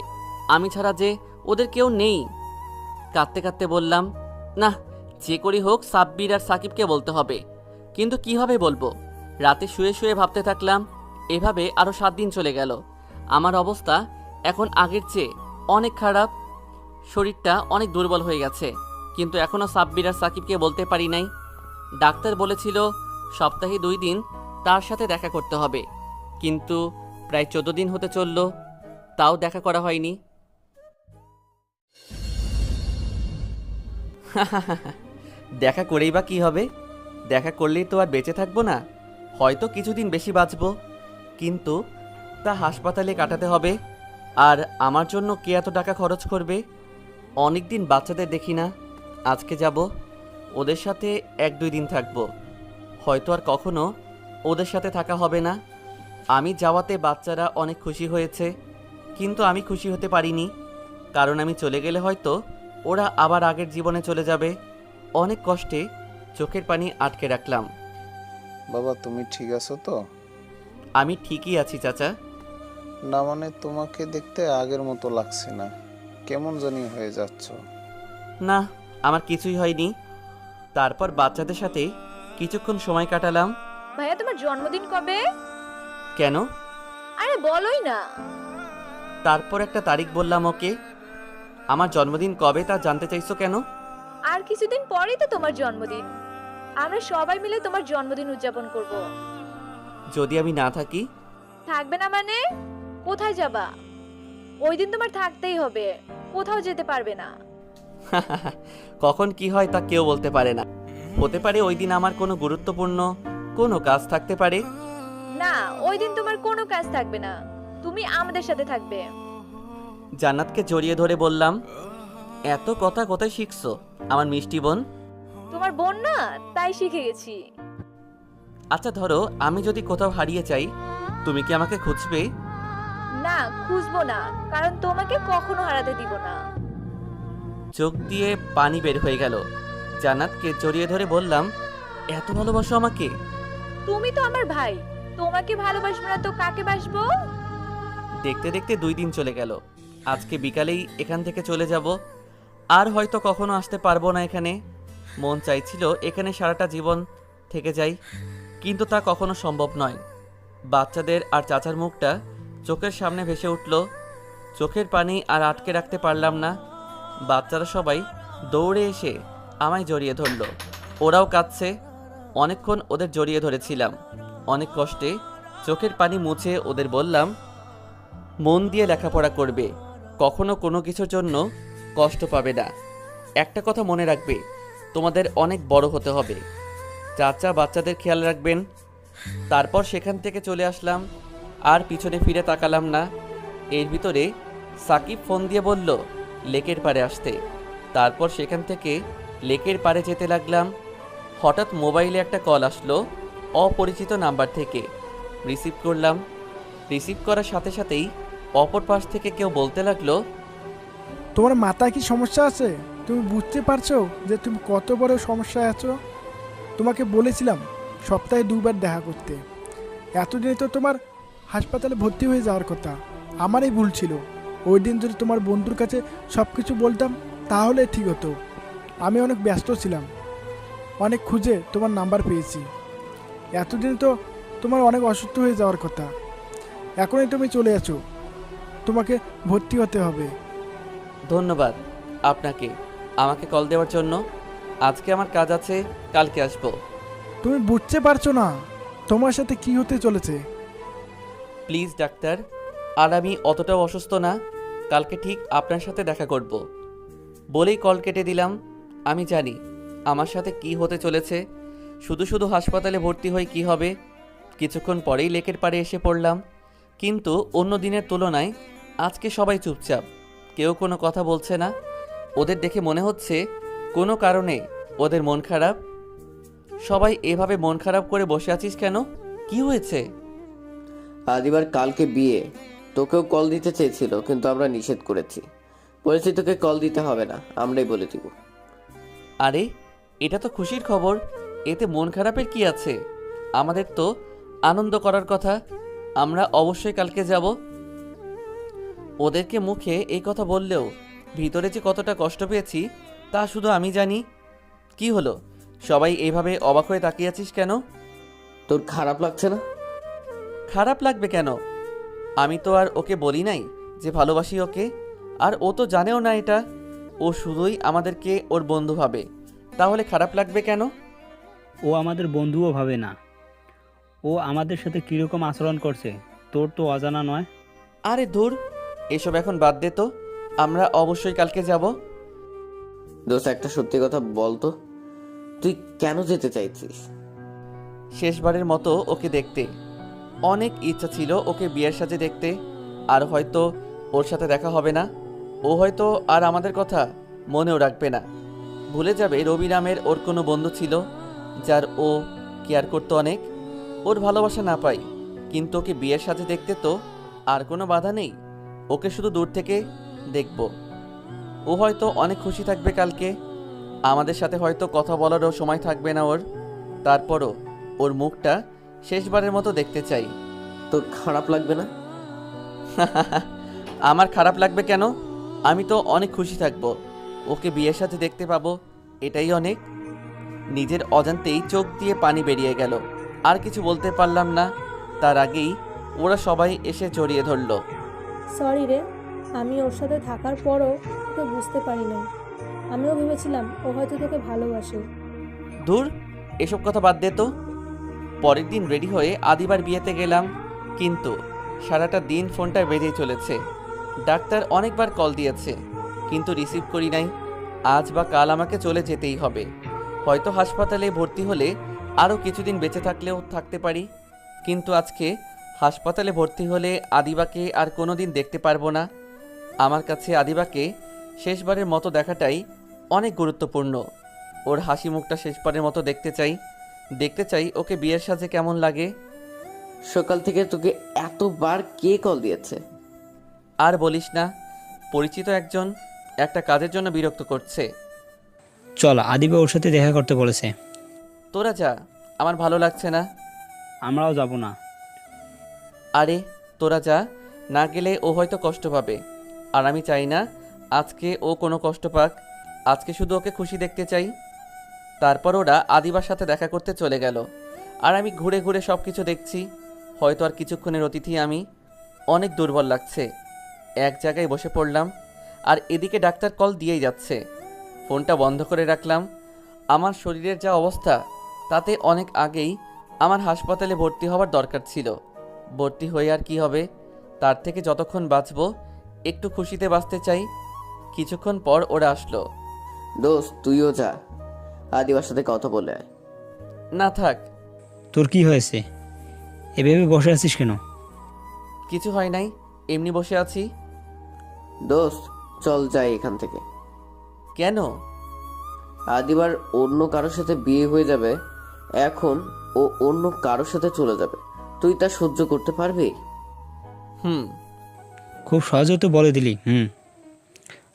S3: আমি ছাড়া যে ওদের কেউ নেই। কাঁদতে কাঁদতে বললাম, না, যে করি হোক সাব্বির আর সাকিবকে বলতে হবে। কিন্তু কিভাবে বলবো? রাতে শুয়ে শুয়ে ভাবতে থাকলাম। এভাবে আরও 7 দিন চলে গেল। আমার অবস্থা এখন আগের চেয়ে অনেক খারাপ। শরীরটা অনেক দুর্বল হয়ে গেছে, কিন্তু এখনও সাব্বির আর সাকিবকে বলতে পারি নাই। ডাক্তার বলেছিল সপ্তাহে 2 দিন তার সাথে দেখা করতে হবে, কিন্তু প্রায় 14 দিন হতে চলল, তাও দেখা করা হয়নি। দেখা করেই বা কি হবে? দেখা করলেই তো আর বেঁচে থাকবো না, হয়তো কিছুদিন বেশি বাঁচবো, কিন্তু তা হাসপাতালে কাটাতে হবে। আর আমার জন্য কে এত টাকা খরচ করবে? অনেক দিন বাচ্চাদের দেখি না, আজকে যাব। ওদের সাথে 1-2 দিন থাকবো, হয়তো আর কখনো ওদের সাথে থাকা হবে না। আমি যাওয়াতে বাচ্চারা অনেক খুশি হয়েছে, কিন্তু আমি খুশি হতে পারিনি, কারণ আমি চলে গেলে হয়তো ওরা আবার আগের জীবনে চলে যাবে। অনেক কষ্টে চোখের পানি আটকে রাখলাম।
S6: বাবা, তুমি ঠিক আছো তো?
S3: আমি ঠিকই আছি চাচা।
S6: না মানে তোমাকে দেখতে আগের মতো লাগছে না, কেমন জানি হয়ে যাচ্ছ।
S3: না, আমার কিছুই হয়নি। তারপর বাচ্চাদের সাথে কিছুক্ষণ সময় কাটালাম।
S7: ভাইয়া তোমার জন্মদিন কবে?
S3: কেন?
S7: আরে বলোই না।
S3: তারপর একটা তারিখ বললাম ওকে। আমার জন্মদিন কবে তা জানতে চাইছো কেন?
S7: আর কিছুদিন পরেই তো তোমার জন্মদিন, আমরা সবাই মিলে তোমার জন্মদিন উদযাপন করব।
S3: যদি আমি না থাকি?
S7: থাকবে না মানে? কোথায় যাবা? ওই দিন তোমার থাকতেই হবে, কোথাও যেতে পারবে না।
S3: কখন কি হয় তা কেউ বলতে পারে না। হতে পারে ওই দিন আমার কোনো গুরুত্বপূর্ণ কোনো কাজ থাকতে পারে।
S7: না, ওই দিন তোমার কোনো কাজ থাকবে না, তুমি আমাদের সাথে থাকবে।
S3: জান্নাতকে জড়িয়ে ধরে বললাম, এত কথা কোথায় শিখছো আমার মিষ্টি বোন?
S7: তোমার বোন না, তাই শিখে গেছি।
S3: আচ্ছা ধরো আমি যদি কোথাও হারিয়ে যাই, তুমি কি আমাকে খুঁজবে?
S7: না, খুঁজবো না, কারণ তোমাকে কখনো হারাতে দিব না।
S3: চোখ দিয়ে পানি বের হয়ে গেল। জান্নাতকে জড়িয়ে ধরে বললাম, এত ভালোবাসো আমাকে?
S7: তুমি তো আমার ভাই, তোমাকে ভালোবাসবো না তো কাকে বাসবো?
S3: দেখতে দেখতে 2 দিন চলে গেল। আজকে বিকালেই এখান থেকে চলে যাব, আর হয়তো কখনো আসতে পারবো না এখানে। মন চাইছিল এখানে সারাটা জীবন থেকে যাই, কিন্তু তা কখনো সম্ভব নয়। বাচ্চাদের আর চাচার মুখটা চোখের সামনে ভেসে উঠল। চোখের পানি আর আটকে রাখতে পারলাম না। বাচ্চারা সবাই দৌড়ে এসে আমায় জড়িয়ে ধরল। ওরাও কাঁদছে। অনেকক্ষণ ওদের জড়িয়ে ধরেছিলাম। অনেক কষ্টে চোখের পানি মুছে ওদের বললাম, মন দিয়ে লেখাপড়া করবে, কখনো কোনো কিছুর জন্য কষ্ট পাবে না। একটা কথা মনে রাখবে, তোমাদের অনেক বড় হতে হবে। চাচা বাচ্চাদের খেয়াল রাখবেন। তারপর সেখান থেকে চলে আসলাম, আর পিছনে ফিরে তাকালাম না। এর ভিতরে সাকিব ফোন দিয়ে বলল লেকের পাড়ে আসতে। তারপর সেখান থেকে লেকের পাড়ে যেতে লাগলাম। হঠাৎ মোবাইলে একটা কল আসলো অপরিচিত নাম্বার থেকে। রিসিভ করলাম। রিসিভ করার সাথে সাথেই অপর পাশ থেকে কেউ বলতে লাগলো,
S9: তোমার মাথায় কি সমস্যা আছে? তুমি বুঝতে পারছো যে তুমি কত বড় সমস্যায় আছো? তোমাকে বলেছিলাম সপ্তাহে 2 বার দেখা করতে। এতদিনে তো তোমার হাসপাতালে ভর্তি হয়ে যাওয়ার কথা। আমারই ভুল ছিল। ওই দিন যদি তোমার বন্ধুর কাছে সব কিছু বলতাম তাহলে ঠিক হতো। আমি অনেক ব্যস্ত ছিলাম, অনেক খুঁজে তোমার নাম্বার পেয়েছি। এতদিন তো তোমার অনেক অসুস্থ হয়ে যাওয়ার কথা, এখনই তুমি চলে আছো। তোমাকে ভর্তি হতে হবে।
S3: ধন্যবাদ আপনাকে আমাকে কল দেওয়ার জন্য। আজকে আমার কাজ আছে, কালকে আসবো।
S9: তুমি বুঝতে পারছো না তোমার সাথে কি হতে চলেছে।
S3: প্লিজ ডাক্তার, আর আমি অতটাও অসুস্থ না। কালকে ঠিক আপনার সাথে দেখা করব। বলেই কল কেটে দিলাম। আমি জানি আমার সাথে কি হতে চলেছে। শুধু শুধু হাসপাতালে ভর্তি হয়ে কি হবে। কিছুক্ষণ পরেই লেকের পাড়ে এসে পড়লাম, কিন্তু অন্য দিনের তুলনায় আজকে সবাই চুপচাপ, কেউ কোনো কথা বলছে না। ওদের দেখে মনে হচ্ছে কোনো কারণে ওদের মন খারাপ। সবাই এভাবে মন খারাপ করে বসে আছিস কেন? কি হয়েছে?
S1: আদিবার কালকে বিয়ে, তোকেও কল দিতে চেয়েছিল কিন্তু আমরা নিষেধ করেছি। বলেছি তোকে কল দিতে হবে না, আমরাই বলে দিব।
S3: আরে এটা তো খুশির খবর, এতে মন খারাপের কি আছে? আমাদের তো আনন্দ করার কথা। আমরা অবশ্যই কালকে যাব। ওদেরকে মুখে এই কথা বললেও ভিতরে যে কতটা কষ্ট পেয়েছি তা শুধু আমি জানি। কি হলো, সবাই এইভাবে অবাক হয়ে তাকিয়ে আছিস কেন?
S1: তোর খারাপ লাগছে না?
S3: খারাপ লাগবে কেন? আমি তো আর ওকে বলি নাই যে ভালোবাসি ওকে, আর ও তো জানেও না এটা। ও শুধুই আমাদেরকে ওর বন্ধু ভাবে, তাহলে খারাপ লাগবে কেন?
S2: ও আমাদের বন্ধুও ভাবে না। ও আমাদের সাথে কীরকম আচরণ করছে তোর তো অজানা নয়।
S3: আরে ধুর, এসব এখন বাদ দে তো। আমরা অবশ্যই কালকে যাব।
S1: দোস্ত একটা সত্যি কথা বলতো, তুই কেন যেতে চাইছিস?
S3: শেষবারের মতো ওকে দেখতে। অনেক ইচ্ছা ছিল ওকে বিয়ের সাজে দেখতে, আর হয়তো ওর সাথে দেখা হবে না, ও হয়তো আর আমাদের কথা মনেও রাখবে না, ভুলে যাবে রবি নামের ওর কোনো বন্ধু ছিল যার ও কেয়ার করতো অনেক। ওর ভালোবাসা না পাই, কিন্তু ওকে বিয়ের সাথে দেখতে তো আর কোনো বাধা নেই। ওকে শুধু দূর থেকে দেখব। ও হয়তো অনেক খুশি থাকবে কালকে, আমাদের সাথে হয়তো কথা বলারও সময় থাকবে না ওর। তারপরও ওর মুখটা শেষবারের মতো দেখতে চাই।
S1: তোর খারাপ লাগবে না?
S3: আমার খারাপ লাগবে কেন? আমি তো অনেক খুশি থাকবো, ওকে বিয়ের সাথে দেখতে পাবো, এটাই অনেক। নিজের অজান্তেই চোখ দিয়ে পানি বেরিয়ে গেল। আর কিছু বলতে পারলাম না, তার আগেই ওরা সবাই এসে জড়িয়ে ধরলো।
S5: সরি রে, আমি ওর সাথে থাকার পরও তোকে বুঝতে পারি নাই। আমিও ভেবেছিলাম ও হয়তো তোকে ভালোবাসে।
S3: দূর, এসব কথা বাদ দে তো। পরের দিন রেডি হয়ে আদিবার বিয়েতে গেলাম, কিন্তু সারাটা দিন ফোনটা বেজেই চলেছে। ডাক্তার অনেকবার কল দিয়েছে, কিন্তু রিসিভ করি নাই। আজ বা কাল আমাকে চলে যেতেই হবে। হয়তো হাসপাতালে ভর্তি হলে আরও কিছুদিন বেঁচে থাকলেও থাকতে পারি, কিন্তু আজকে হাসপাতালে ভর্তি হলে আদিবাকে আর কোনো দিন দেখতে পারবো না। আমার কাছে আদিবাকে শেষবারের মতো দেখাটাই অনেক গুরুত্বপূর্ণ। ওর হাসি মুখটা শেষবারের মতো দেখতে চাই ওকে বিয়ের সাজে কেমন লাগে।
S1: সকাল থেকে তোকে এতবার কে কল দিয়েছে?
S3: আর বলিস না, পরিচিত একজন একটা কাজের জন্য বিরক্ত করছে।
S2: চল, আদিবা ওর সাথে দেখা করতে বলেছে।
S3: তোরা যা, আমার ভালো লাগছে না।
S2: আমরাও যাব না।
S3: আরে তোরা যা, না গেলে ও হয়তো কষ্ট পাবে, আর আমি চাই না আজকে ও কোনো কষ্ট পাক। আজকে শুধু ওকে খুশি দেখতে চাই। তারপর ওরা আদিবার সাথে দেখা করতে চলে গেল, আর আমি ঘুরে ঘুরে সব কিছু দেখছি। হয়তো আর কিছুক্ষণের অতিথি আমি। অনেক দুর্বল লাগছে। এক জায়গায় বসে পড়লাম, আর এদিকে ডাক্তার কল দিয়েই যাচ্ছে। ফোনটা বন্ধ করে রাখলাম। আমার শরীরের যা অবস্থা, তাতে অনেক আগেই আমার হাসপাতালে ভর্তি হওয়ার দরকার ছিল। ভর্তি হয়ে আর কি হবে, তার থেকে যতক্ষণ বাঁচবো একটু খুশিতে বাঁচতে চাই। কিছুক্ষণ পর ওরা আসলো।
S1: দোস্ত, তুইও যা, আদিবার সাথে কথা বলে আয়।
S3: না থাক।
S2: তোর কি হয়েছে? এভাবে বসে আছিস কেন?
S3: কিছু হয় নাই, এমনি বসে আছি।
S1: দোস্ত, চল যাই এখান থেকে।
S3: কেন?
S1: আদিবার অন্য কারোর সাথে বিয়ে হয়ে যাবে, এখন ও অন্য কারোর সাথে চলে যাবে। তুই তা সহ্য করতে পারবি?
S2: খুব সহজে তো বলে দিলি।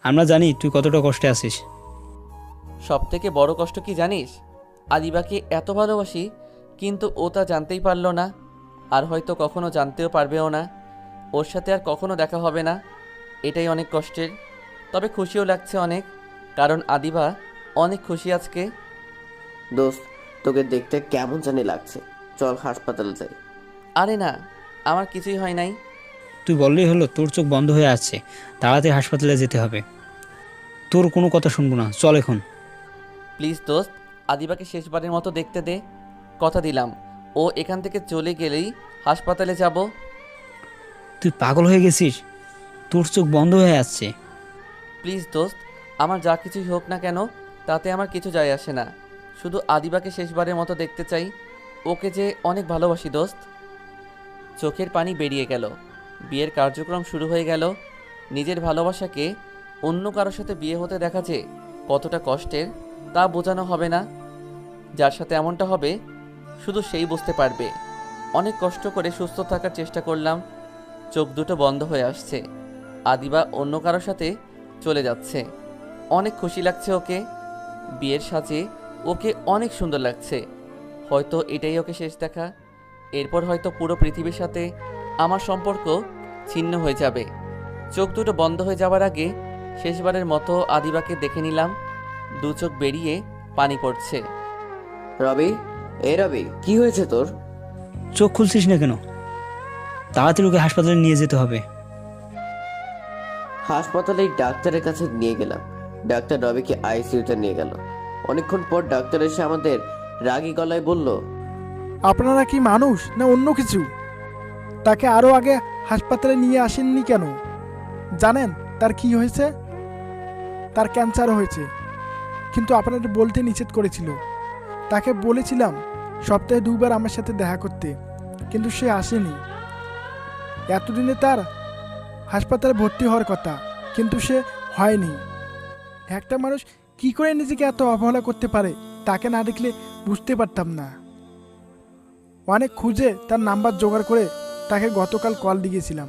S2: আমরা জানি তুই কতটা কষ্টে আছিস।
S3: সব থেকে বড় কষ্ট কি জানিস? আদিবাকে এত ভালোবাসি, কিন্তু ও তা জানতেই পারলো না, আর হয়তো কখনো জানতেও পারবেও না। ওর সাথে আর কখনো দেখা হবে না, এটাই অনেক কষ্টের। তবে খুশিও লাগছে অনেক, কারণ আদিবা অনেক খুশি আজকে।
S1: দোস্ত, তোকে দেখতে কেমন জানি লাগছে, চল হাসপাতালে যাই।
S3: আরে না, আমার কিছুই হয় নাই।
S2: তুই বললেই হলো, তোর চোখ বন্ধ হয়ে আছে, তাড়াতাড়ি হাসপাতালে যেতে হবে। তোর কোনো কথা শুনবো না, চল এখন।
S3: প্লিজ দোস্ত, আদিবাকে শেষবারের মতো দেখতে দে। কথা দিলাম, ও এখান থেকে চলে গেলেই হাসপাতালে যাব।
S2: তুই পাগল হয়ে গেছিস? তোর চোখ বন্ধ হয়ে আসছে।
S3: প্লিজ দোস্ত, আমার যা কিছুই হোক না কেন, তাতে আমার কিছু যায় আসে না। শুধু আদিবাকে শেষবারের মতো দেখতে চাই। ওকে যে অনেক ভালোবাসি দোস্ত। চোখের পানি বেরিয়ে গেল। বিয়ের কার্যক্রম শুরু হয়ে গেল। নিজের ভালোবাসাকে অন্য কারোর সাথে বিয়ে হতে দেখা যে কতটা কষ্টের, তা বোঝানো হবে না। যার সাথে এমনটা হবে শুধু সেই বুঝতে পারবে। অনেক কষ্ট করে সুস্থ থাকার চেষ্টা করলাম, চোখ দুটো বন্ধ হয়ে আসছে। আদিবা অন্য কারোর সাথে চলে যাচ্ছে। অনেক খুশি লাগছে ওকে। বিয়ের সাজে ওকে অনেক সুন্দর লাগছে। হয়তো এটাই ওকে শেষ দেখা। এরপর হয়তো পুরো পৃথিবীর সাথে আমার সম্পর্ক ছিন্ন হয়ে যাবে। চোখ দুটো বন্ধ হয়ে যাওয়ার আগে শেষবারের মতো আদিবাকে দেখে নিলাম। দু চোখ বেরিয়ে পানি পড়ছে।
S1: রবি, রবি, কি হয়েছে তোর?
S2: চোখ খুলছিস না কেন? তাড়াতাড়ি ওকে হাসপাতালে নিয়ে যেতে হবে।
S1: হাসপাতালে ডাক্তারের কাছে নিয়ে গেলাম। ডাক্তার রবিকে আইসিইউতে নিয়ে গেল। অনেকক্ষণ পর ডাক্তার এসে আমাদের রাগী গলায় বলল,
S9: আপনারা কি মানুষ না অন্য কিছু? তাকে আরও আগে হাসপাতালে নিয়ে আসেননি কেন? জানেন তার কি হয়েছে? তার ক্যান্সার হয়েছে, কিন্তু আপনাদের বলতে নিষেধ করেছিল। তাকে বলেছিলাম সপ্তাহে 2 বার আমার সাথে দেখা করতে, কিন্তু সে আসেনি। এতদিনে তার হাসপাতালে ভর্তি হওয়ার কথা, কিন্তু সে হয়নি। একটা মানুষ কি করে নিজেকে এত অবহেলা করতে পারে তাকে না দেখলে বুঝতে পারতাম না। অনেক খুঁজে তার নাম্বার জোগাড় করে তাকে গতকাল কল দিয়েছিলাম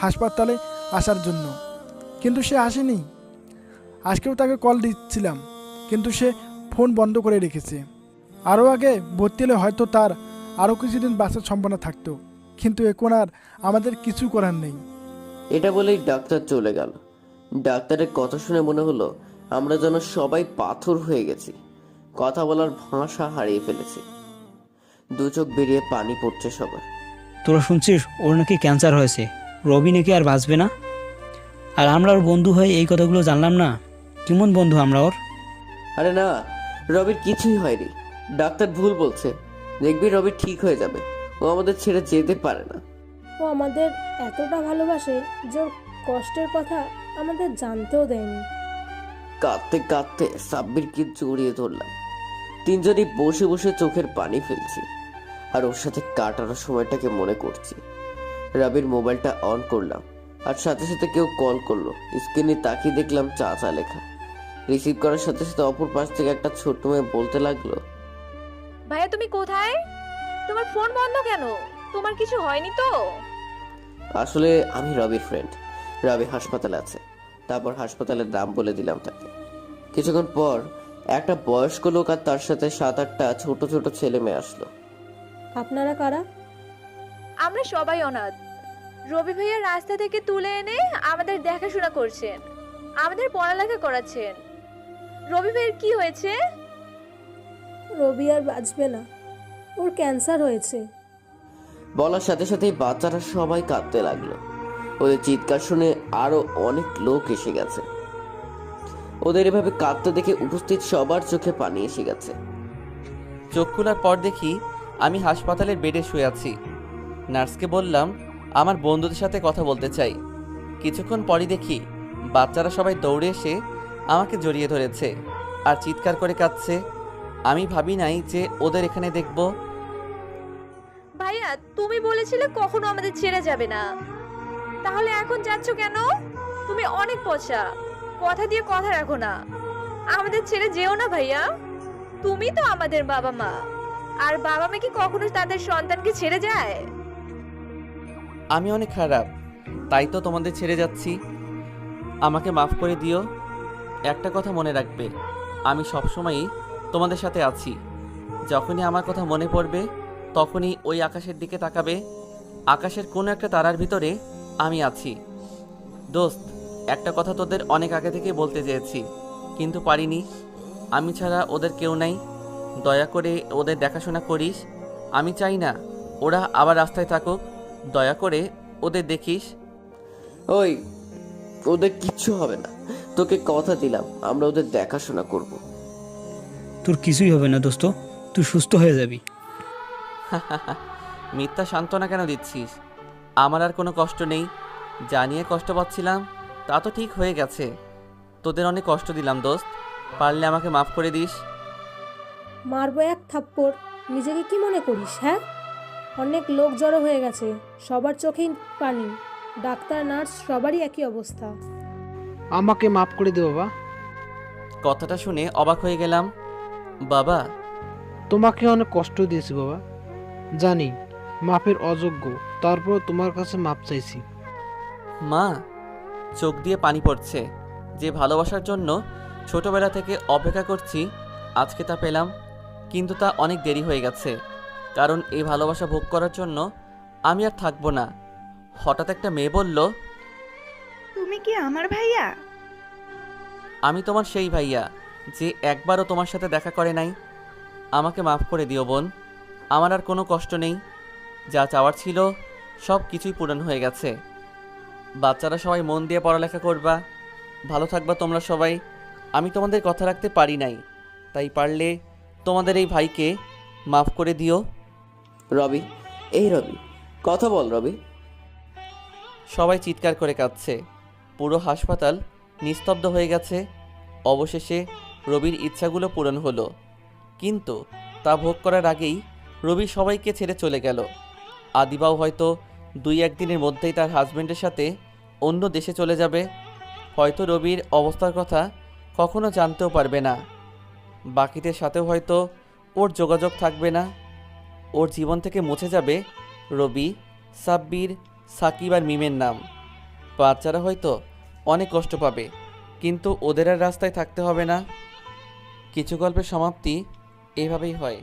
S9: হাসপাতালে আসার জন্য, কিন্তু সে আসেনি। আজকেও তাকে কল দিচ্ছিলাম, কিন্তু সে ফোন বন্ধ করে রেখেছে। আরও আগে ভর্তি হলে হয়তো তার আরও কিছুদিন বাঁচার সম্ভাবনা থাকতো, কিন্তু এখন আর আমাদের কিছু করার নেই।
S1: এটা বলেই ডাক্তার চলে গেল। ডাক্তারের কথা শুনে মনে হলো আমরা যেন সবাই পাথর হয়ে গেছি, কথা বলার ভাষা হারিয়ে ফেলেছি। দু চোখ বেরিয়ে পানি পড়ছে সবার।
S2: তোরা শুনছিস ওর নাকি ক্যান্সার হয়েছে, রবি নাকি আর বাঁচবে না। আর আমরা ওর বন্ধু হয়ে এই কথাগুলো জানলাম না। কেমন বন্ধু আমরা ওর?
S1: আরে না, রবির কিছুই হয়নি, ডাক্তার ভুল বলছে। দেখবি রবি ঠিক হয়ে যাবে, ও আমাদের ছেড়ে যেতে পারে না।
S5: ও আমাদের এতটা ভালোবাসে যে ওর কষ্টের কথা আমাদের জানতেও দেয়নি।
S1: কাঁদতে কাঁদতে সাব্বিরকে জড়িয়ে ধরলাম। তিনজনই বসে বসে চোখের পানি ফেলছি আর ওর সাথে কাটানোর সময়টাকে মনে করছি। রবির মোবাইলটা অন করলাম আর সাথে সাথে কেউ কল করলো। স্ক্রিনে তাকিয়ে দেখলাম চাচা লেখা। রিসিভ করার সাথে সাথে অপর পাশ থেকে একটা ছোট্ট মেয়ে বলতে লাগলো,
S7: ভাইয়া তুমি কোথায়? তোমার ফোন বন্ধ কেন? তোমার কিছু হয়নি তো?
S1: আসলে আমি রবির ফ্রেন্ড, রবি হাসপাতালে আছে। তারপর হাসপাতালের নাম বলে দিলাম তাকে। কিছুক্ষণ পর একটা বয়স্ক লোক আর তার সাথে 7-8টা ছোট ছোট ছেলে মেয়ে আসলো।
S5: আপনারা কারা?
S7: আমরা সবাই অনাথ। রবি ভাইয়া রাস্তা থেকে তুলে এনে আমাদের দেখাশোনা করছেন, আমাদের পড়ালেখা করাচ্ছেন। রবি ভাইয়ের কি হয়েছে?
S5: রবি আর বাঁচবে না, ওর ক্যান্সার হয়েছে।
S1: বলার সাথে সাথেই বাচ্চারা সবাই কাঁদতে লাগলো। ওদের চিৎকার শুনে আরো অনেক লোক এসে গেছে। ওদের এভাবে কাঁদতে দেখে উপস্থিত সবার চোখে পানি এসে গেছে।
S3: চোখ খোলার পর দেখি আমি হাসপাতালের বেডে শুয়ে আছি। নার্সকে বললাম আমার বন্ধুদের সাথে কথা বলতে চাই। কিছুক্ষণ পরই দেখি বাচ্চারা সবাই দৌড়ে এসে আমাকে জড়িয়ে ধরেছে আর চিৎকার করে কাঁদছে। আমি ভাবি নাই যে ওদের এখানে দেখব।
S7: ভাইয়া তুমি বলেছিলে কখনো আমাদের ছেড়ে যাবে না, তাহলে এখন যাচ্ছ কেন? তুমি অনেক পচা, কথা দিয়ে কথা রাখো না। আমাদের ছেড়ে যেও না ভাইয়া, তুমি তো আমাদের বাবা মা। আর বাবা মা কি কখনো তাদের সন্তানকে ছেড়ে যায়?
S3: আমি অনেক খারাপ, তাই তো তোমাদের ছেড়ে যাচ্ছি। আমাকে মাফ করে দিও। একটা কথা মনে রাখবে, আমি সবসময়ই তোমাদের সাথে আছি। যখনই আমার কথা মনে পড়বে তখনই ওই আকাশের দিকে তাকাবে। আকাশের কোনো একটা তারার ভিতরে আমি আছি। দোস্ত, একটা কথা তোদের অনেক আগে থেকে বলতে চেয়েছি, কিন্তু পারিনি। আমি ছাড়া ওদের কেউ নাই। দয়া করে ওদের দেখাশোনা করিস। আমি চাই না ওরা আবার রাস্তায় থাকুক। দয়া করে ওদের দেখিস।
S1: ওই, ওদের কিচ্ছু হবে না, তোকে কথা দিলাম, আমরা ওদের দেখাশোনা করব।
S2: তোর কিছুই হবে না দোস্ত, তুই সুস্থ হয়ে যাবি।
S3: মিথ্যা সান্ত্বনা কেন দিচ্ছিস? আমার আর কোনো কষ্ট নেই। জানিয়ে কষ্ট পাচ্ছিলাম তা তো ঠিক হয়ে গেছে। তোদের অনেক কষ্ট দিলাম দোস্ত, পারলে আমাকে মাফ করে দিস।
S5: মারবো এক থাপ্পড়। নিজেকে কি মনে করিস? হ্যাঁ, অনেক লোক জড়ো হয়ে গেছে, সবার চোখেই পানি। ডাক্তার নার্স সবারই একই অবস্থা।
S8: আমাকে মাফ করে দে বাবা।
S3: কথাটা শুনে অবাক হয়ে গেলাম। বাবা,
S8: তোমাকে অনেক কষ্ট দিয়েছি বাবা, জানি মাপের অযোগ্য, তারপর তোমার কাছে মাপ চাইছি।
S3: মা, চোখ দিয়ে পানি পড়ছে। যে ভালোবাসার জন্য ছোটবেলা থেকে অপেক্ষা করছি, আজকে তা পেলাম, কিন্তু তা অনেক দেরি হয়ে গেছে। কারণ এই ভালোবাসা ভোগ করার জন্য আমি আর থাকবো না। হঠাৎ একটা মেয়ে বলল,
S11: তুমি কি আমার ভাইয়া?
S3: আমি তোমার সেই ভাইয়া যে একবারও তোমার সাথে দেখা করে নাই। আমাকে মাফ করে দিও বোন, আমার আর কোনো কষ্ট নেই। যা চাওয়ার ছিল সব কিছুই পূরণ হয়ে গেছে। বাচ্চারা সবাই মন দিয়ে পড়ালেখা করবা, ভালো থাকবা তোমরা সবাই। আমি তোমাদের কথা রাখতে পারি নাই, তাই পারলে তোমাদের এই ভাইকে মাফ করে দিও।
S1: রবি, এই রবি, কথা বল রবি।
S3: সবাই চিৎকার করে কাঁদছে। পুরো হাসপাতাল নিস্তব্ধ হয়ে গেছে। অবশেষে রবির ইচ্ছাগুলো পূরণ হলো, কিন্তু তা ভোগ করার আগেই রবি সবাইকে ছেড়ে চলে গেল। আদিবাও হয়তো 2-1 দিনের মধ্যেই তার হাজব্যান্ডের সাথে অন্য দেশে চলে যাবে। হয়তো রবির অবস্থার কথা কখনো জানতেও পারবে না। বাকিদের সাথেও হয়তো ওর যোগাযোগ থাকবে না। ওর জীবন থেকে মুছে যাবে রবি, সাব্বির, সাকিব আর মিমের নাম। বাচ্চারা হয়তো অনেক কষ্ট পাবে, কিন্তু ওদের আর রাস্তায় থাকতে হবে না। কিছু গল্পের সমাপ্তি এভাবেই হয়।